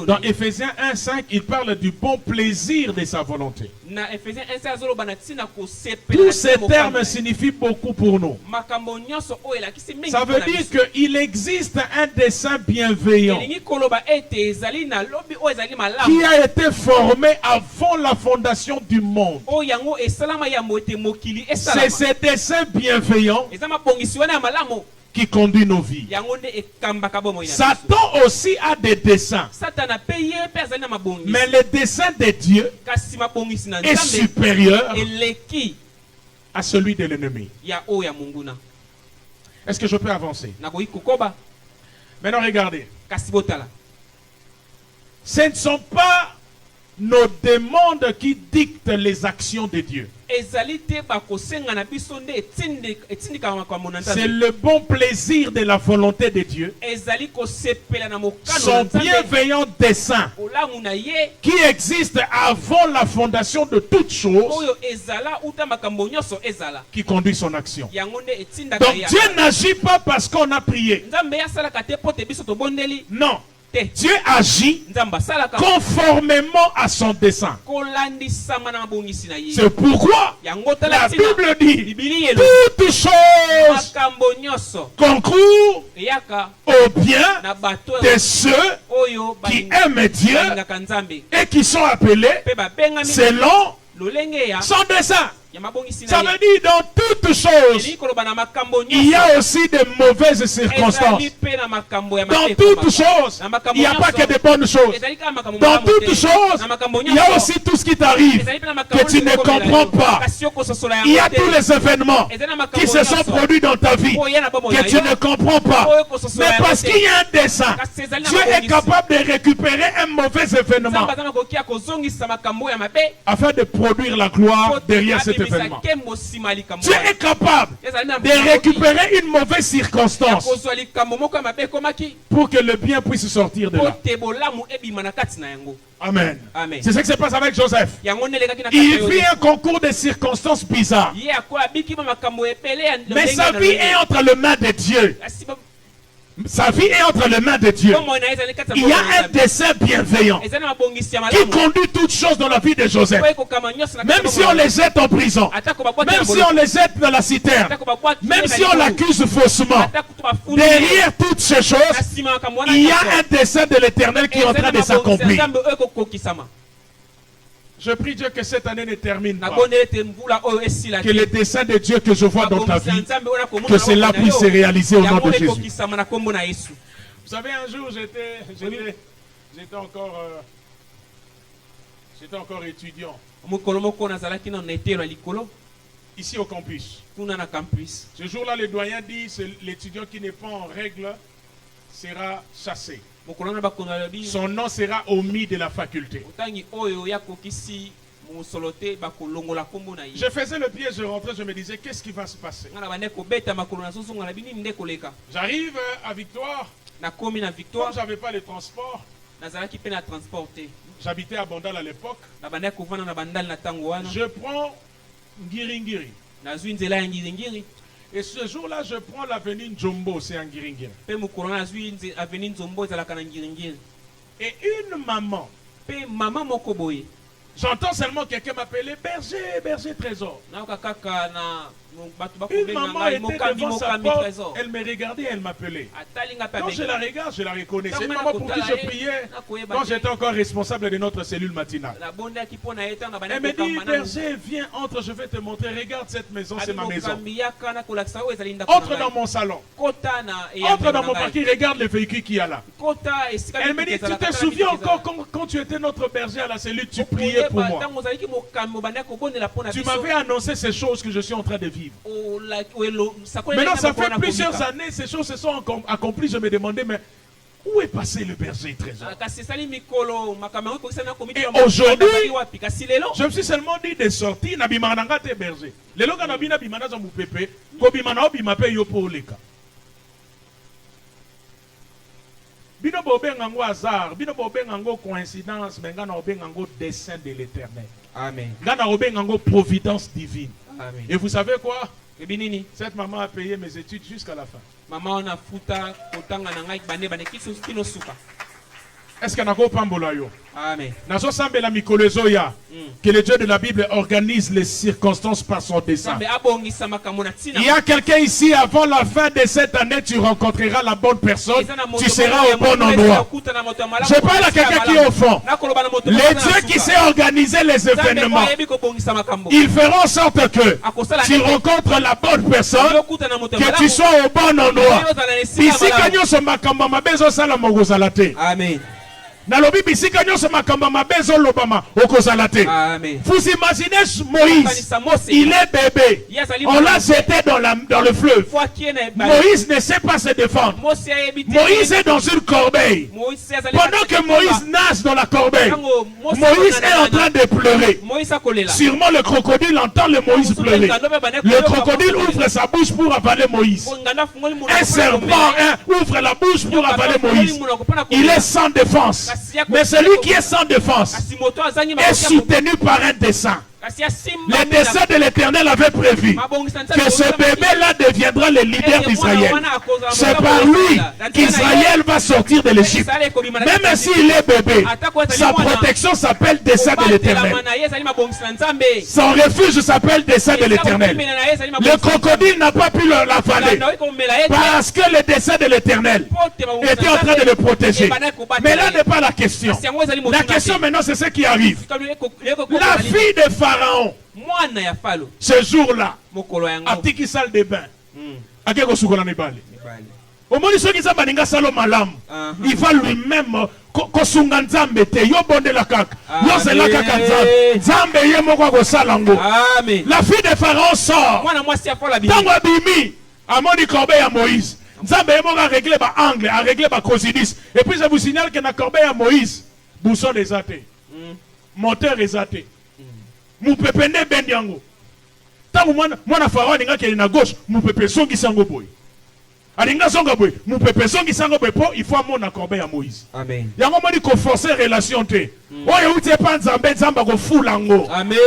Dans Éphésiens 1:5, il parle du bon plaisir de sa volonté. Tous ces termes signifient beaucoup pour nous. Ça veut dire qu'il existe un dessein bienveillant qui a été formé avant la fondation du monde. C'est ce dessein bienveillant qui conduit nos vies. Satan aussi a des desseins. Mais le dessein de Dieu est supérieur à celui de l'ennemi. Est-ce que je peux avancer? Maintenant, regardez. Ce ne sont pas nos demandes qui dictent les actions de Dieu. C'est le bon plaisir de la volonté de Dieu, son bienveillant dessein qui existe avant la fondation de toutes choses, qui conduit son action. Donc Dieu n'agit pas parce qu'on a prié. Non. Dieu agit conformément à son dessein. C'est pourquoi la Bible dit toutes choses concourent au bien de ceux qui aiment Dieu et qui sont appelés selon son dessein. Ça veut dire dans toutes choses, il y a aussi de mauvaises circonstances. Dans toutes choses, il n'y a pas que de bonnes choses. Dans toutes choses, il y a aussi tout ce qui t'arrive que tu ne comprends pas. Il y a tous les événements qui se sont produits dans ta vie que tu ne comprends pas. Mais parce qu'il y a un dessein, Dieu est capable de récupérer un mauvais événement afin de produire la gloire derrière cet événement. Dieu est capable de récupérer une mauvaise circonstance pour que le bien puisse sortir de là. Amen. C'est ce qui se passe avec Joseph. Il vit un concours de circonstances bizarres. Mais sa vie est entre les mains de Dieu. Sa vie est entre les mains de Dieu. Il y a un dessein bienveillant qui conduit toutes choses dans la vie de Joseph. Même si on les jette en prison, même si on les jette dans la citerne, même si on l'accuse faussement, derrière toutes ces choses, il y a un dessein de l'Éternel qui est en train de s'accomplir. Je prie Dieu que cette année ne termine pas. Que le dessein de Dieu que je vois dans ta vie, que cela puisse se réaliser au nom de Jésus. Vous savez, un jour, j'étais encore étudiant. Ici au campus. Ce jour-là, le doyen dit que l'étudiant qui n'est pas en règle sera chassé. Son nom sera omis de la faculté. Je faisais le pied, je rentrais, je me disais, qu'est-ce qui va se passer? J'arrive à Victoire. Comme je n'avais pas de transport, j'habitais à Bandal à l'époque. Je prends Ngiringiri. Et ce jour-là, je prends l'avenue Njombo, c'est en Ngiringiri. Et une maman, j'entends seulement quelqu'un m'appeler berger, berger trésor. Une maman était devant sa porte, elle me regardait, elle m'appelait. Quand je la regarde, je la reconnais. C'est une maman pour qui je priais quand j'étais encore responsable de notre cellule matinale. Elle me dit, berger, viens, entre, je vais te montrer. Regarde cette maison, c'est ma maison. Entre dans mon salon. Entre dans mon parking, regarde le véhicule qu'il y a là. Elle me dit, tu te souviens encore quand tu étais notre berger à la cellule, tu priais pour moi. Tu m'avais annoncé ces choses que je suis en train de vivre. Maintenant, ça fait plusieurs années, ces choses se sont accomplies. Je me demandais, mais où est passé le berger trésor? Et aujourd'hui, je me suis seulement dit de sortir. Nabimananga te berger. Le loga nabina bimana za mupepe, ko bimana obimape yo po leka. Bino bobengango hasard, bino bobengango coïncidence, mais ngana obengango dessein de l'Éternel. Amen. Ngana obengango providence divine. Amen. Et vous savez quoi? Cette maman a payé mes études jusqu'à la fin. Maman on a futa kotanga na ngai bane bane kino suka. Est-ce qu'il y a un pambola yo? Amen. Que le Dieu de la Bible organise les circonstances par son dessein. Il y a quelqu'un ici, avant la fin de cette année, tu rencontreras la bonne personne, tu seras au bon endroit. Je parle à quelqu'un qui est au fond. Les dieux qui sait organiser les événements, ils feront en sorte que tu rencontres la bonne personne, que tu sois au bon endroit. Ici, Amen. Nalobi bisika nyoso makamba mabezo lobama okozalate. Vous imaginez Moïse, il est bébé. On l'a jeté dans le fleuve. Moïse ne sait pas se défendre. Moïse est dans une corbeille. Pendant que Moïse nage dans la corbeille, Moïse est en train de pleurer. Sûrement le crocodile entend le Moïse pleurer. Le crocodile ouvre sa bouche pour avaler Moïse. Un serpent ouvre la bouche pour avaler Moïse. Il est sans défense. Mais celui qui est sans défense est soutenu par un dessein. Le dessein de l'Éternel avait prévu que ce bébé-là deviendra le leader d'Israël. C'est par lui qu'Israël va sortir de l'Égypte. Même s'il est bébé, sa protection s'appelle dessein de l'Éternel. Son refuge s'appelle dessein de l'Éternel. Le crocodile n'a pas pu l'avaler parce que le dessein de l'Éternel était en train de le protéger. Mais là n'est pas la question. La question maintenant, c'est ce qui arrive. La fille de Pharaon, ce jour-là, à tiki salle de bain, à quelque chose qu'on a nébali. Au moment où il va lui-même kosunga nzambe te yo bonde la kaka yo zela kaka nzambe ye moko kosalango. La fille de Pharaon sort. Tango abimi amoni corbeille à Moïse. Nzambe ye moko a réglé ba angle, a réglé ba cosinus. Et puis je vous signale que na corbeille à Moïse, boussole est athée, moteur est athée. Moupepende ben yango. Tango mwana Pharaon ninga keli na gauche, moupepe songi sango boy. Alinga songa boy, moupepe songi sango boy po il faut amona corbeille à Moïse. Amen. Yango moni ko forcer relation te. Oyo uti pa nzambe nzamba ko fulango. Amen.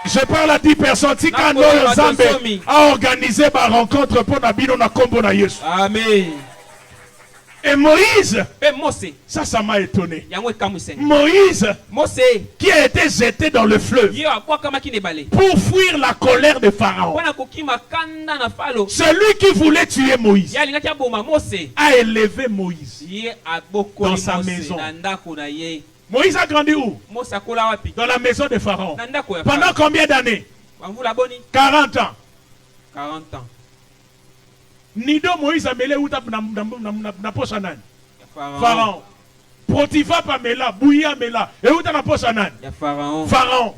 Je parle à 10 personnes. Tika no nzambe a organisé ma rencontre pour na bino na kombo na Yesu. Amen. Et Moïse, ça m'a étonné. Moïse, qui a été jeté dans le fleuve pour fuir la colère de Pharaon. Celui qui voulait tuer Moïse a élevé Moïse dans sa maison. Moïse a grandi où? Dans la maison de Pharaon. Pendant combien d'années? 40 ans. 40 ans. Nido Moïse a mêlé où na poche nani? Pharaon. Potiphar pamela, Bouya mela. Et où na poche nani? Pharaon. Pharaon.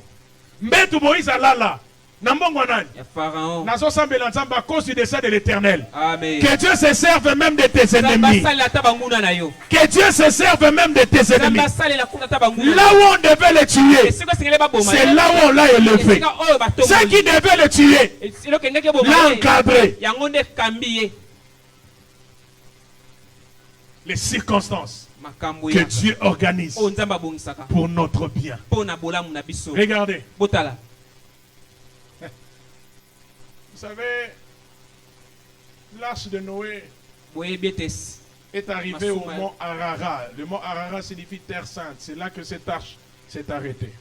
Mbetu Moïse alala. Nambongo nani? Pharaon. Nazo sambela nzamba à cause du dessein de l'Éternel. Amen. Que Dieu se serve même de tes ennemis. Que Dieu se serve même de tes ennemis. Là où on devait le tuer, c'est là où on l'a élevé. Ceux qui devaient le tuer, l'a encadré. Les circonstances que Dieu organise pour notre bien. Regardez. Vous savez, l'arche de Noé est arrivée au mont Ararat. Le mont Ararat signifie terre sainte. C'est là que cette arche s'est arrêté.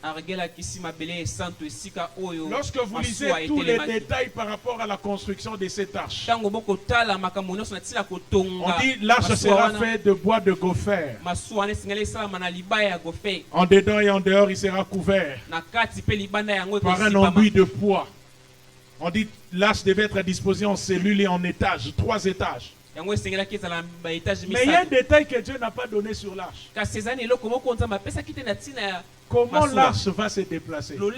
Lorsque vous lisez tous les détails par rapport à la construction de cette arche, on dit l'arche sera faite de bois de gopher. En dedans et en dehors, il sera couvert par un enduit de poids. On dit l'arche devait être disposée en cellules et en étages, 3 étages. Mais il y a un détail que Dieu n'a pas donné sur l'arche. Comment l'arche va se déplacer d'un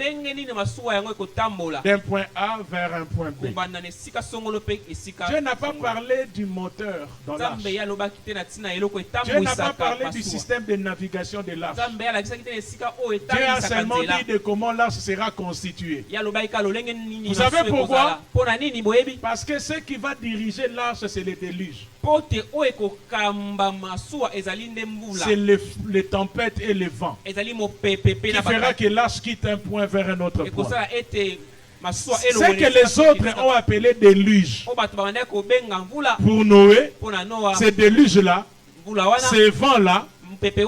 point A vers un point B. Dieu n'a pas parlé du moteur dans l'arche. Dieu n'a pas parlé du système de navigation de l'arche. Dieu a seulement dit de comment l'arche sera constituée. Vous savez pourquoi? Parce que ce qui va diriger l'arche, c'est le déluge. C'est les tempêtes et les vents qui fera que l'arche quitte un point vers un autre point. Ce que les autres ont appelé déluge pour Noé, ce déluge-là, ce vent-là,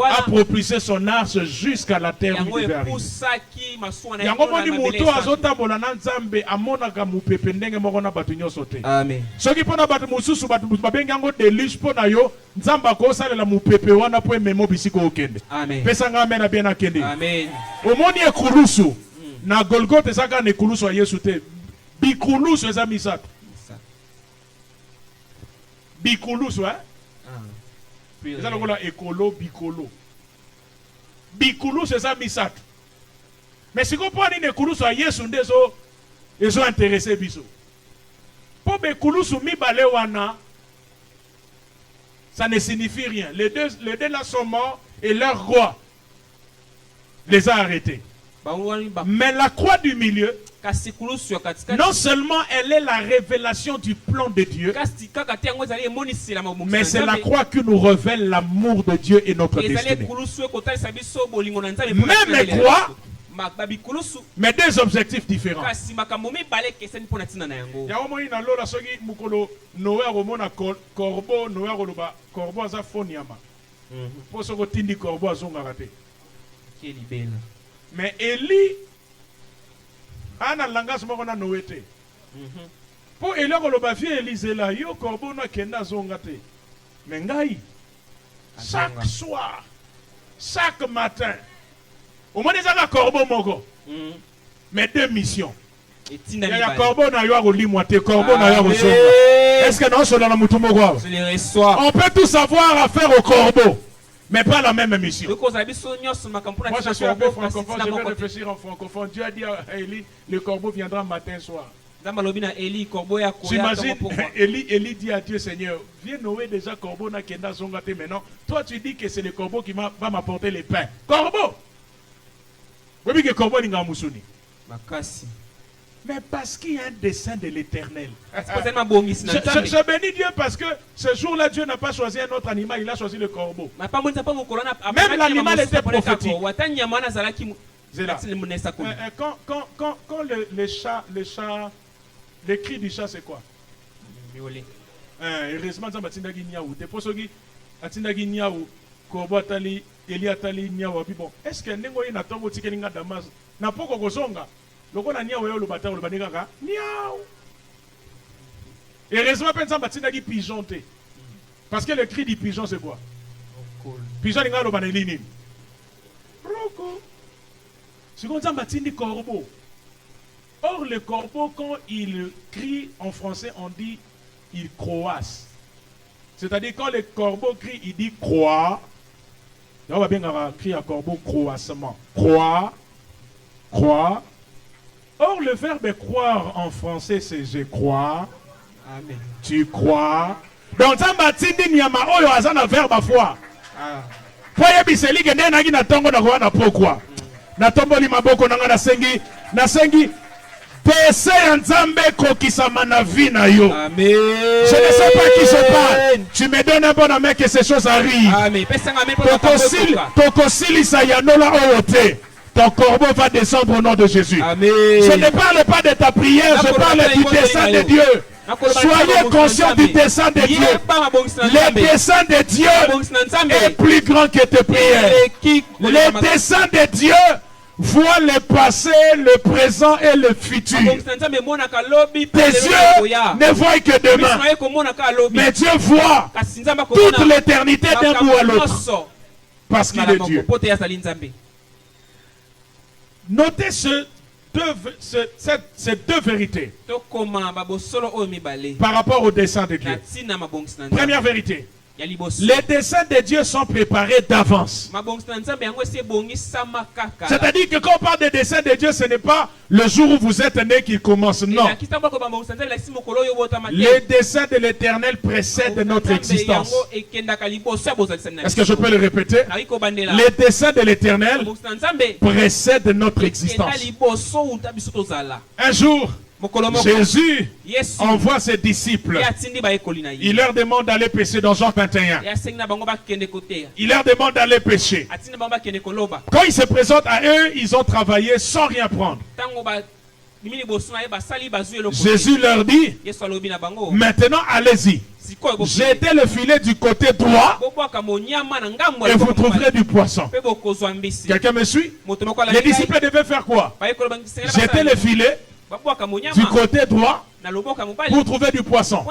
a propulsé son arche jusqu'à la terre où il devait arriver. Amen. Na Golgotha ezaka ne kulusu Yesu te. Bikulusu eza misato. Bikulusu eza lokola ekolo bikolo. Bikulusu eza misato. Mais si ko poni ne kulusu Yesu ndezo ezo intéressé biso. Po bekulusu mibale wana ça ne signifie rien. Les deux là sont morts et leur roi les a arrêtés. Mais la croix du milieu, non seulement elle est la révélation du plan de Dieu, mais c'est la croix qui nous révèle l'amour de Dieu et notre destinée. Même croix, mais deux objectifs différents. Mais Élie a un langage qui Noé. Pour Élie, Élisée là, yo corbeau na kenda zongate. Mais ngai, chaque soir, chaque matin, au moins des a corbeau mogo. Mais 2 missions. Il y a corbeau na yo li moite, corbeau na yo zonga. Est-ce que non sur la mutu mogo? On peut tout savoir à faire au corbeau. Mais pas la même mission. Moi je suis un peu francophone, je vais réfléchir en francophone. Dieu a dit à Élie, le corbeau viendra matin soir. J'imagine, Élie dit à Dieu, Seigneur, viens Noé déjà corbeau na kenda zongate maintenant. Toi tu dis que c'est le corbeau qui va m'apporter les pains. Corbeau! Oui, que corbeau n'est pas moussouni. Mais parce qu'il y a un dessein de l'Éternel. Je bénis Dieu parce que ce jour-là, Dieu n'a pas choisi un autre animal, il a choisi le corbeau. Même l'animal était prophétique. Quand le cri du chat, c'est quoi? Heureusement, ça m'a dit corbeau atali, Eli atali niaou. Bon, est-ce que n'engoye na tombo tikelinga Damas na poko kozonga? Loko na niaou yo lobata lo banega ka niaou. Et heureusement pensa batina ki pigeon te. Parce que le cri du pigeon c'est quoi? Pigeon linga lo baneli nini? Roko. Si on dit batini corbeau. Or le corbeau quand il crie en français on dit il croasse. C'est-à-dire quand le corbeau crie il dit croix. On va bien crier à corbeau croassement. Croix. Croix. Or, le verbe croire en français, c'est je crois. Amen. Tu crois. Donc, ça m'a dit, il y a un verbe à foi. Foye biseli que n'a na tongo na kwa na pourquoi. Na tombo li maboko na na sengi. Pese nzambe kokisama na vie na yo. Amen. Je ne sais pas qui je parle. Tu me donnes un bon amen que ces choses arrivent. Amen. Tokosili sayanola oyote. Ton corbeau va descendre au nom de Jésus. Amen. Je ne parle pas de ta prière, je parle du dessein de Dieu. Soyez conscients du dessein de Dieu. Le dessein de Dieu est plus grand que tes prières. Le dessein de Dieu voit le passé, le présent et le futur. Tes yeux ne voient que demain. Mais Dieu voit toute l'éternité d'un bout à l'autre. Parce qu'il est Dieu. Notez ces deux vérités par rapport au dessein de Dieu. Première vérité. Les desseins de Dieu sont préparés d'avance. C'est-à-dire que quand on parle des desseins de Dieu, ce n'est pas le jour où vous êtes né qu'il commence. Non. Les desseins de l'Éternel précèdent notre existence. Est-ce que je peux le répéter? Les desseins de l'Éternel précèdent notre existence. Un jour, Jésus envoie ses disciples. Il leur demande d'aller pêcher dans Jean 21. Il leur demande d'aller pêcher. Quand il se présente à eux, ils ont travaillé sans rien prendre. Jésus leur dit, maintenant allez-y. Jetez le filet du côté droit et vous trouverez du poisson. Quelqu'un me suit? Les disciples devaient faire quoi? Jeter le filet du côté droit pour trouver du poisson.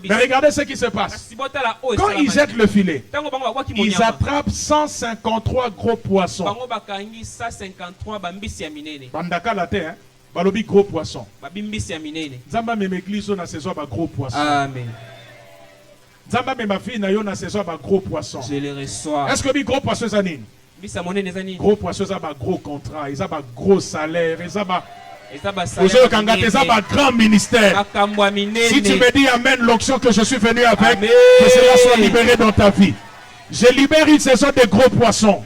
Mais regardez ce qui se passe. Quand ils jettent le filet, ils attrapent 153 gros poissons. Bandaka la terre, balobi gros poissons. Zamba me m'église na saison ba gros poissons. Amen. Zamba me ma fille na yo na saison ba gros poissons. Je les reçois. Est-ce que bi gros poissons zanine? Gros poissons ça ba gros contrat, ils ont ba gros salaire, ils ont ba grand ministère. Si tu me dis amen, l'onction que je suis venu avec, que cela soit libéré dans ta vie. Je libère une saison de gros poissons.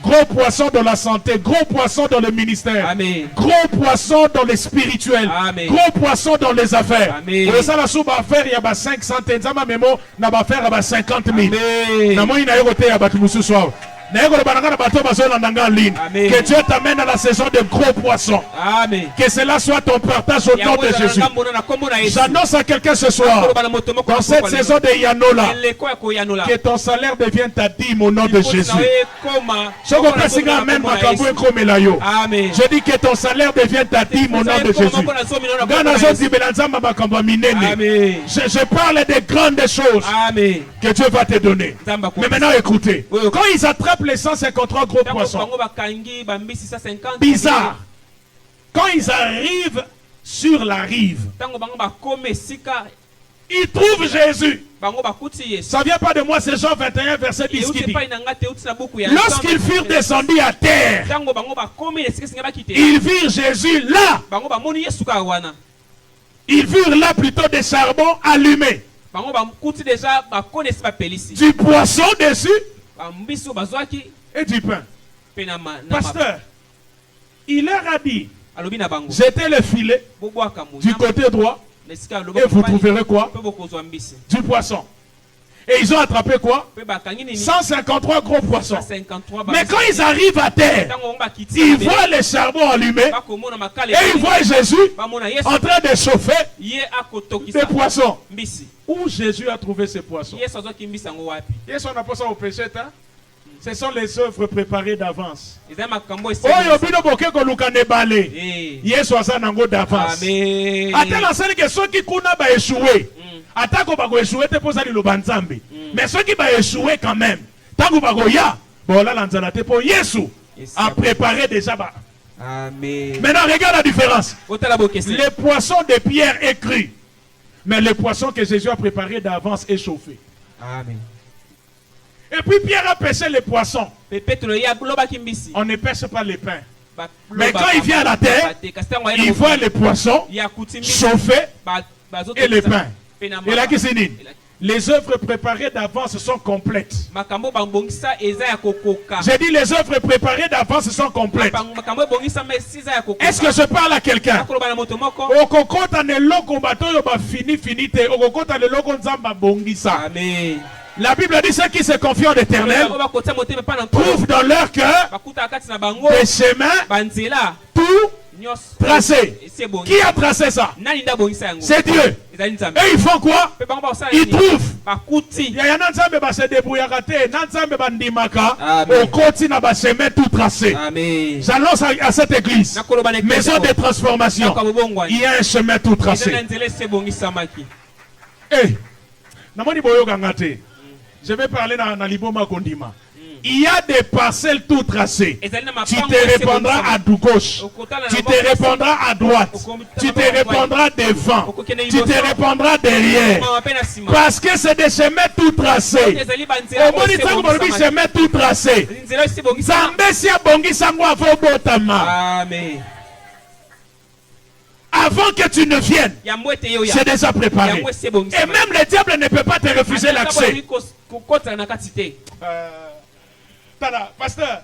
Gros poissons dans la santé, gros poissons dans le ministère, Amen. Gros poissons dans le spirituel, Amen. Gros poissons dans les affaires. Amen. Ça la soupe à faire, il y a 500 zama memo, n'a pas faire 50 000. N'a moi il a écouté à battre ce soir. Que Dieu t'amène à la saison de gros poissons. Amen. Que cela soit ton partage au nom de Jésus. J'annonce à quelqu'un ce soir, dans cette saison de Yanola, que ton salaire devienne ta dîme au nom de Jésus. Je dis que ton salaire devienne ta dîme au nom de Jésus. Je parle des grandes choses que Dieu va te donner. Mais maintenant écoutez, quand ils attrapent les 153 gros poissons, bizarre, quand ils arrivent sur la rive, ils trouvent Jésus. Ça vient pas de moi, c'est Jean 21 verset 10 qui dit, lorsqu'ils furent descendus à terre, ils virent Jésus là. Ils virent là plutôt des charbons allumés, du poisson dessus et du pain. Pasteur, il leur a dit, jetez le filet du côté droit et vous trouverez quoi? Du poisson. Et ils ont attrapé quoi? 153 gros poissons. Mais quand ils arrivent à terre, ils voient les charbons allumés et ils voient Jésus en train de chauffer des poissons. Où Jésus a trouvé ces poissons? Yesu n'a pas ça au péché, hein? Ce sont les œuvres préparées d'avance. Oh, bino bokeko lukane bale. Yesu asa nango d'avance. Ata la sali que ceux qui kuna ba échouer. Atako ba ko échouer te posa li lobanzambe. Mais ceux qui ba échouer quand même. Tango ba ko ya. Bon là lanzana te po Yesu a préparé déjà ba. Amen. Maintenant regarde la différence. Les poissons de pierre est cru. Mais les poissons que Jésus a préparés d'avance est chauffé. Amen. Et puis Pierre a pêché les poissons. On ne pêche pas les pains. Mais quand il vient à la terre, il voit les poissons chauffés et les pains. Et là, qu'est-ce que c'est? Les œuvres préparées d'avance sont complètes. J'ai dit les œuvres préparées d'avance sont complètes. Est-ce que je parle à quelqu'un? Amen. La Bible dit ceux qui se confient en l'Éternel trouvent dans leur cœur des chemins tout Tracé. Qui a tracé ça? C'est Dieu. Et ils font quoi? Ils trouvent. Il y a un ensemble qui se débrouille à rater. Un ensemble qui ndimaka. Au continue à chemin tout tracé. J'annonce à cette église, maison de transformation, il y a un chemin tout tracé. Je vais parler dans Liboma Kondima. Il y a des parcelles tout tracées. Tu te répondras à gauche. Tu te répondras à droite. Tu te répondras devant. Tu te répondras derrière. Parce que c'est des chemins tout tracés. Au moins, il chemin tout tracé. Amen. Avant que tu ne viennes, c'est déjà préparé. Et même le diable ne peut pas te refuser l'accès. Tala, pasteur.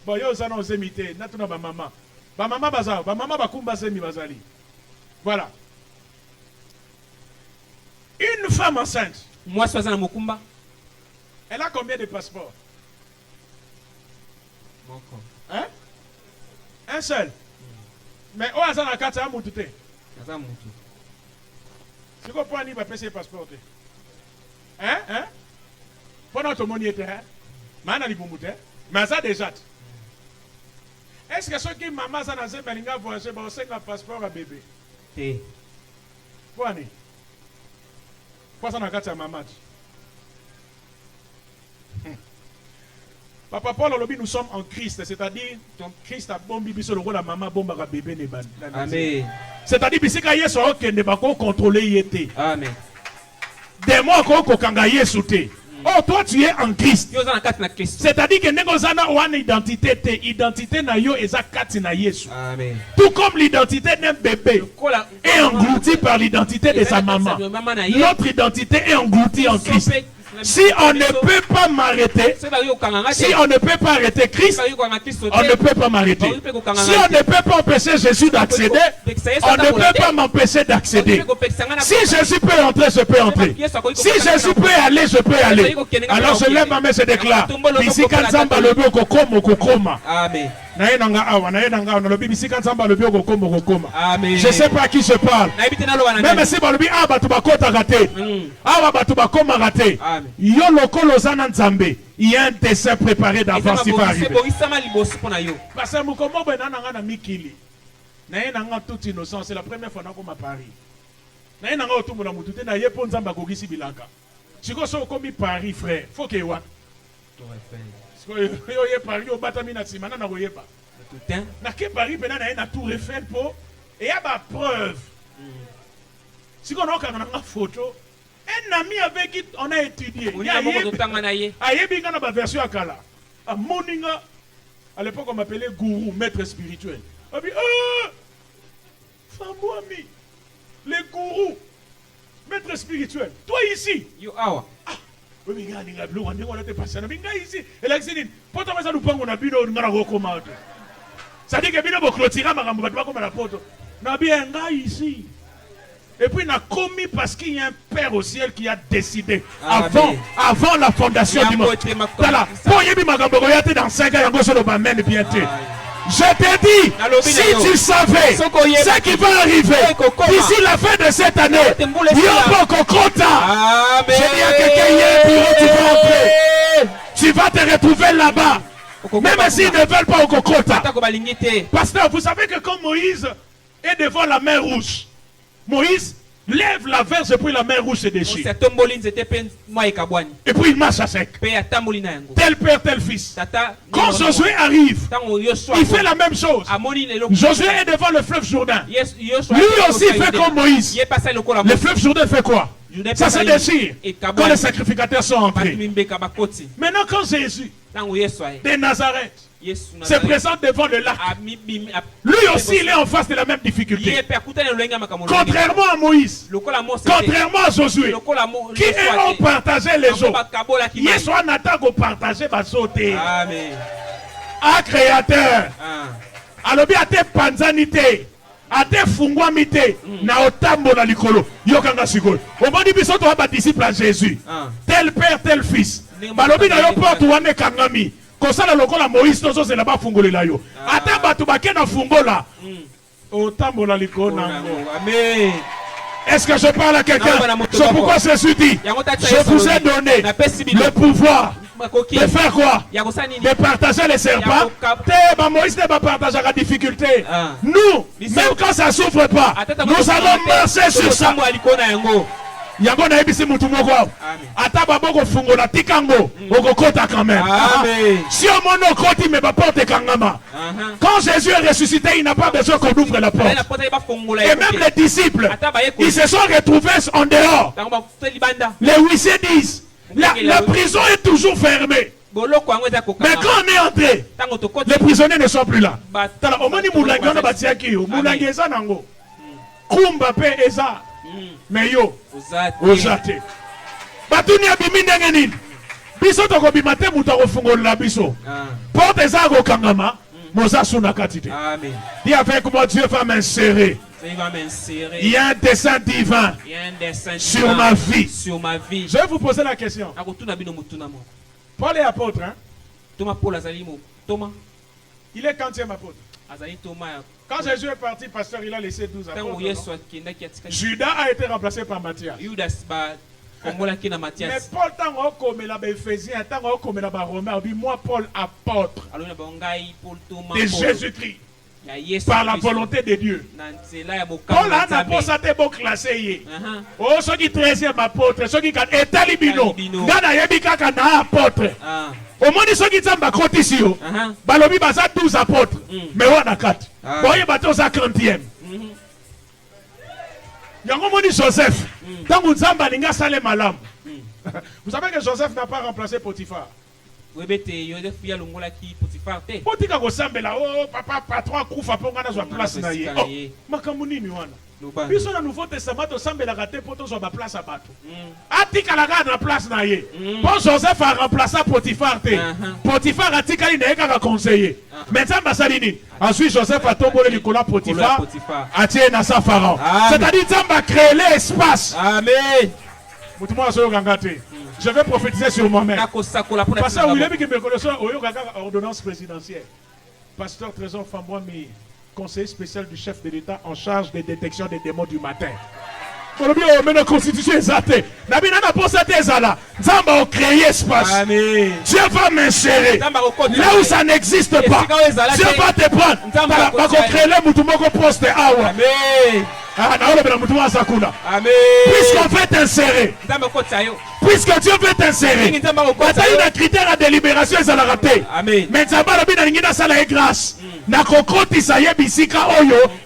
Bon, yo ça nous imité. Natuna ba maman. Ba maman baza, ba maman ba kumba semi bazali. Voilà. Une femme enceinte. Moi sois na mokumba. Elle a combien de passeports? Hein? Un seul. Mais où est-ce que tu as un moutoute? C'est quoi pour aller passer passeport? Hein? Hein? Pendant ton monde y était, hein? Mais ça déjà. Est-ce que ceux qui maman ça n'a pas voyagé pour un passeport à bébé? Pour aller. Pour ça n'a pas de maman. Papa Paul Olobi, nous sommes en Christ, c'est-à-dire ton Christ a bombi biso le rôle la maman bomba ka bébé ne ban. Amen. C'est-à-dire bisika yeso ok ne ba ko contrôler yete. Amen. Des mois ko kanga yesu te. Oh, toi tu es en Christ. C'est-à-dire que négozana one identité, identité na yo eza kati na Yesu. Amen. Tout comme l'identité d'un bébé est engloutie par l'identité de sa maman. Notre identité est engloutie en Christ. Si on ne peut pas m'arrêter, si on ne peut pas arrêter Christ, on ne peut pas m'arrêter. Si on ne peut pas empêcher Jésus d'accéder, on ne peut pas m'empêcher d'accéder. Si Jésus peut entrer, je peux entrer. Si Jésus peut aller, je peux aller. Alors je lève ma main, je déclare. Amen. Je ne sais pas à qui je parle. Même si Balobi a batubakota raté. Awa batubakoma raté. Yo lokolo zana nzambe. Il y a un dessin préparé d'avance qui va arriver. Parce que Mukombo benana na mikili. Na nanga toute innocence, c'est la première fois que je Paris. Na nanga otumbu na mutute na yepo nzamba kogisi bilaka. Siko so komi Paris frère, faut que wa. Yo ye Paris au batami na simana na royeba. Na ke Paris pena na Tour Eiffel po et y a ba preuve. Si on a une photo, un ami avec qui on a étudié. Il y a une version à Kala. À Moninga, à l'époque on m'appelait gourou, maître spirituel. On dit, femme ami, les gourous, maître spirituel. Toi ici. You are. Oui, mais regarde, on a passé. Mais ici, et là, c'est dit, pourtant, ça nous prend, on a bu, on a recommandé. Ça dit que bien, on va clôturer, on va pas comme la porte. On a bien ici. Et puis, il a commis parce qu'il y a un Père au ciel qui a décidé avant la fondation du monde. Voilà. Dans 5 ans, je te dis, si tu savais ce qui va arriver d'ici la fin de cette année, je dis à quelqu'un, il y a un bureau, tu vas entrer. Tu vas te retrouver là-bas. Même s'ils ne veulent pas au Kokota. Pasteur, vous savez que quand Moïse est devant la mer rouge, Moïse lève la verge et puis la mer rouge se déchire. Et puis il marche à sec. Tel père, tel fils. Quand Josué arrive, il fait la même chose. Josué est devant le fleuve Jourdain. Lui aussi fait comme Moïse. Le fleuve Jourdain fait quoi? Ça se déchire quand les sacrificateurs sont entrés. Maintenant quand Jésus de Nazareth se présente devant le lac, lui aussi il est en face de la même difficulté. Contrairement à Moïse, contrairement à Josué, qui ont partagé les eaux, Yesu a partagé ma sauté. À créateur, alobi a te panzanité. Ate fungwa mite na otambo na likolo yokanga sikolo omoni biso to ba disciple à Jésus tel père tel fils balobi na yo porte wane kangami kosala lokola Moïse tozo c'est là-bas fungolela yo. Ata batu bakena fungola. Otambola likona. Amen. Est-ce que je parle à quelqu'un? C'est pourquoi Jésus dit, je vous ai donné le pouvoir de faire quoi? De partager les serpents. Moïse ne va partager la difficulté. Nous, même quand ça ne souffre pas, nous allons marcher sur ça. Yango na ebisi mutu moko ata baboko fungola tikango okokota quand même. Si au monde okoti mais pas porte kangama. Quand Jésus est ressuscité, il n'a pas besoin qu'on ouvre la porte. Et même les disciples, ils se sont retrouvés en dehors. Les huissiers disent, la prison est toujours fermée. Mais quand on est entré, les prisonniers ne sont plus là. Omoni mulangi ona batiaki yo, mulangi eza nango. Kumba pe eza. Mais yo, ozate. Batuni abimi ndenge nini? Biso tokobima te mutu akofungolela biso. Porte eza kokangama, moza suna katite. Amen. Dis avec moi, Dieu va m'insérer. Il y a un dessein divin sur ma vie. Je vais vous poser la question. Paul est apôtre, hein? Il est quantième apôtre? Quand Jésus est parti, pasteur, il a laissé 12 apôtres. Judas a été remplacé par Matthias. Mais Paul, tant comme la Éphésiens, tant comme la Romain, moi, Paul, apôtre de Jésus-Christ. Par la volonté de Dieu. Paul a pas bon classé. Oh, ceux qui 13e apôtre, ceux qui est talibino, Gana Yebika Kana apôtre. Au moins, ceux qui sont bakoti ici, Balobi Baza 12 apôtres, mais on a 4. Voyez, bateau à 40e. Yango moni Joseph, tant que Zamba Linga Salé Malam. Vous savez que Joseph n'a pas remplacé Potiphar. Potika kosambela oh papa patron kufa ponga na zwa place na ye. Oh makambo nini wana? Biso na Nouveau Testament to sambela kate poto zwa ba place abato. Atika la na place na ye. Bon Joseph a remplacé Potiphar te. Potiphar atika li na ye ka conseiller. Maintenant basalini. Ensuite Joseph a tombé Nicolas Potiphar. Atie na sa pharaon. C'est-à-dire Zamba créer l'espace. Amen. Mutumo aso gangate. Je vais prophétiser sur moi-même. Parce que vous avez une ordonnance présidentielle. Pasteur Trésor Fambois, conseiller spécial du chef de l'État en charge des détections des démons du matin. La constitution est zatée. Dieu va m'insérer là où ça n'existe pas. Dieu va te prendre. Puisqu'on veut t'insérer, puisque Dieu veut t'insérer, il y a un critère à délibération et ça l'a raté. Mais ça va la grâce.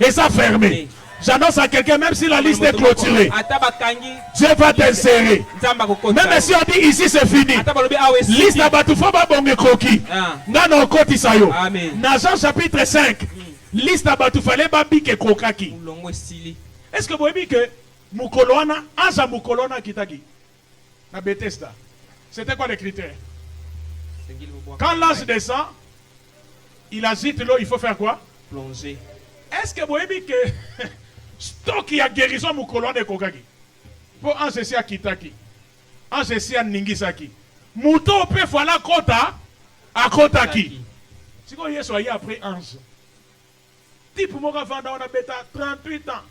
Et ça fermé. J'annonce à quelqu'un, même si la liste est clôturée, Dieu va t'insérer. Même si on dit ici c'est fini, liste à Batoufaba Bonge Kroki. Dans Jean chapitre 5, liste à Batoufale Babi ke Krokaki. Est-ce que vous voyez que Moukolona, Anja Moukolona Kitagi, na Bethesda, c'était quoi les critères? Quand l'ange descend, il agite l'eau, il faut faire quoi? Plonger. Est-ce que vous voyez que stock qui a guérison Moukolona de Kokaki? Pour ange si à Kitaki, ange si à Ningisaki, Mouto peut faire la kota à Kotaki. Si vous voyez, soyez après ange. Type Moka Vanda, on a bêta 38 ans.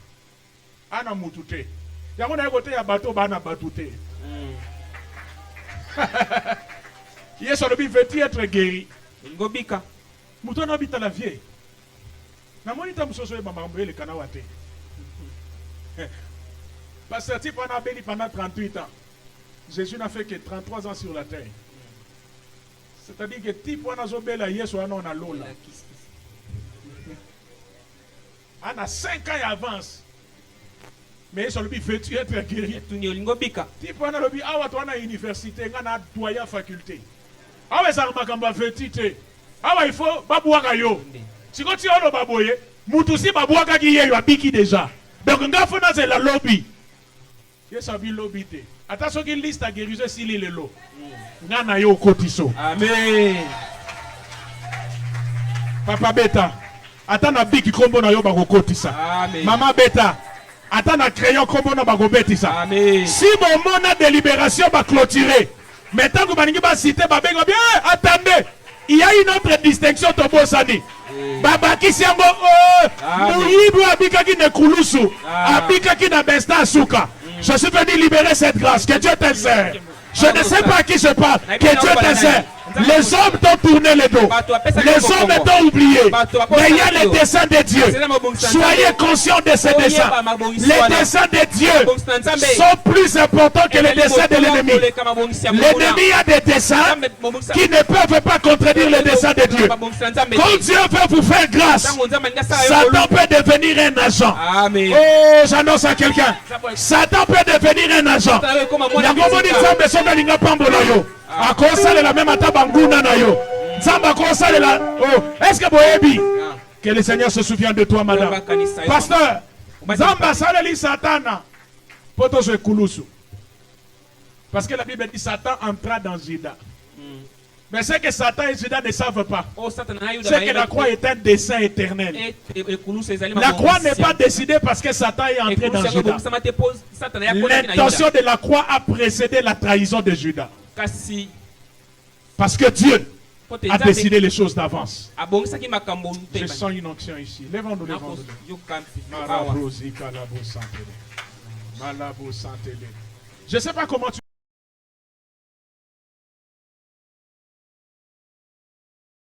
Ana mutute. Yango na côté ya bateau bana batute. Yesu alobi veut être guéri. Ngobika. Muto na bita la vie. Na monita musoso e mamambo ele kana wate. Parce que type on a béni pendant 38 ans. Jésus n'a fait que 33 ans sur la terre. C'est-à-dire que type on a zobela Yesu on a lola. On a 5 ans et avance. Mais sur le but, veux-tu être guéri? Tu peux aller à la université, à la faculté. Ah ouais, ça m'a fait ah ouais, il faut babouaka yo. Si tu as le babouye, Moutousi babouaka qui est biki déjà. Donc on a fait la lobby. Il y a un lobby. Attention qu'il liste à guérison s'il est l'eau. On a eu au cotiso. Amen. Papa Beta. Attends na biki kombo na yo bako kotisa. Amen. Maman Beta. Attends na crayon kombo na bako betisa. Amen. Si mon moment de délibération va clôturer. Maintenant que vous allez citer, bien, attendez. Il y a une autre distinction Tobo Sani. Baba Kisiango Mouyibou Abikaki Nekulusu Abikaki Nabesta Asuka. Je suis venu libérer cette grâce. Que Dieu t'ainsère. Je ne sais pas à qui je parle. Que Dieu t'ainsère. Les hommes t'ont tourné le dos. Les hommes t'ont oublié. Mais il y a les desseins de Dieu. Soyez conscients de ces desseins. Les desseins de Dieu sont plus importants que les desseins de l'ennemi. L'ennemi a des desseins qui ne peuvent pas contredire les desseins de Dieu. Quand Dieu veut vous faire grâce, Satan peut devenir un agent. Oh, j'annonce à quelqu'un. Satan peut devenir un agent. A cause de la même atabanguna na yo. Zamba cause de la. Oh, est-ce que Boebi? Que le Seigneur se souvient de toi, madame. Pasteur, Zamba saleli Satana. Poto je kulusu. Parce que la Bible dit Satan entra dans Judas. Mais c'est que Satan et Judas ne savent pas. C'est que la croix est un dessein éternel. La croix n'est pas décidée parce que Satan est entré dans Judas. L'intention de la croix a précédé la trahison de Judas. Parce que Dieu a décidé les choses d'avance. Je sens une onction ici. Lèvons-nous, lèvons-nous. Je ne sais pas comment tu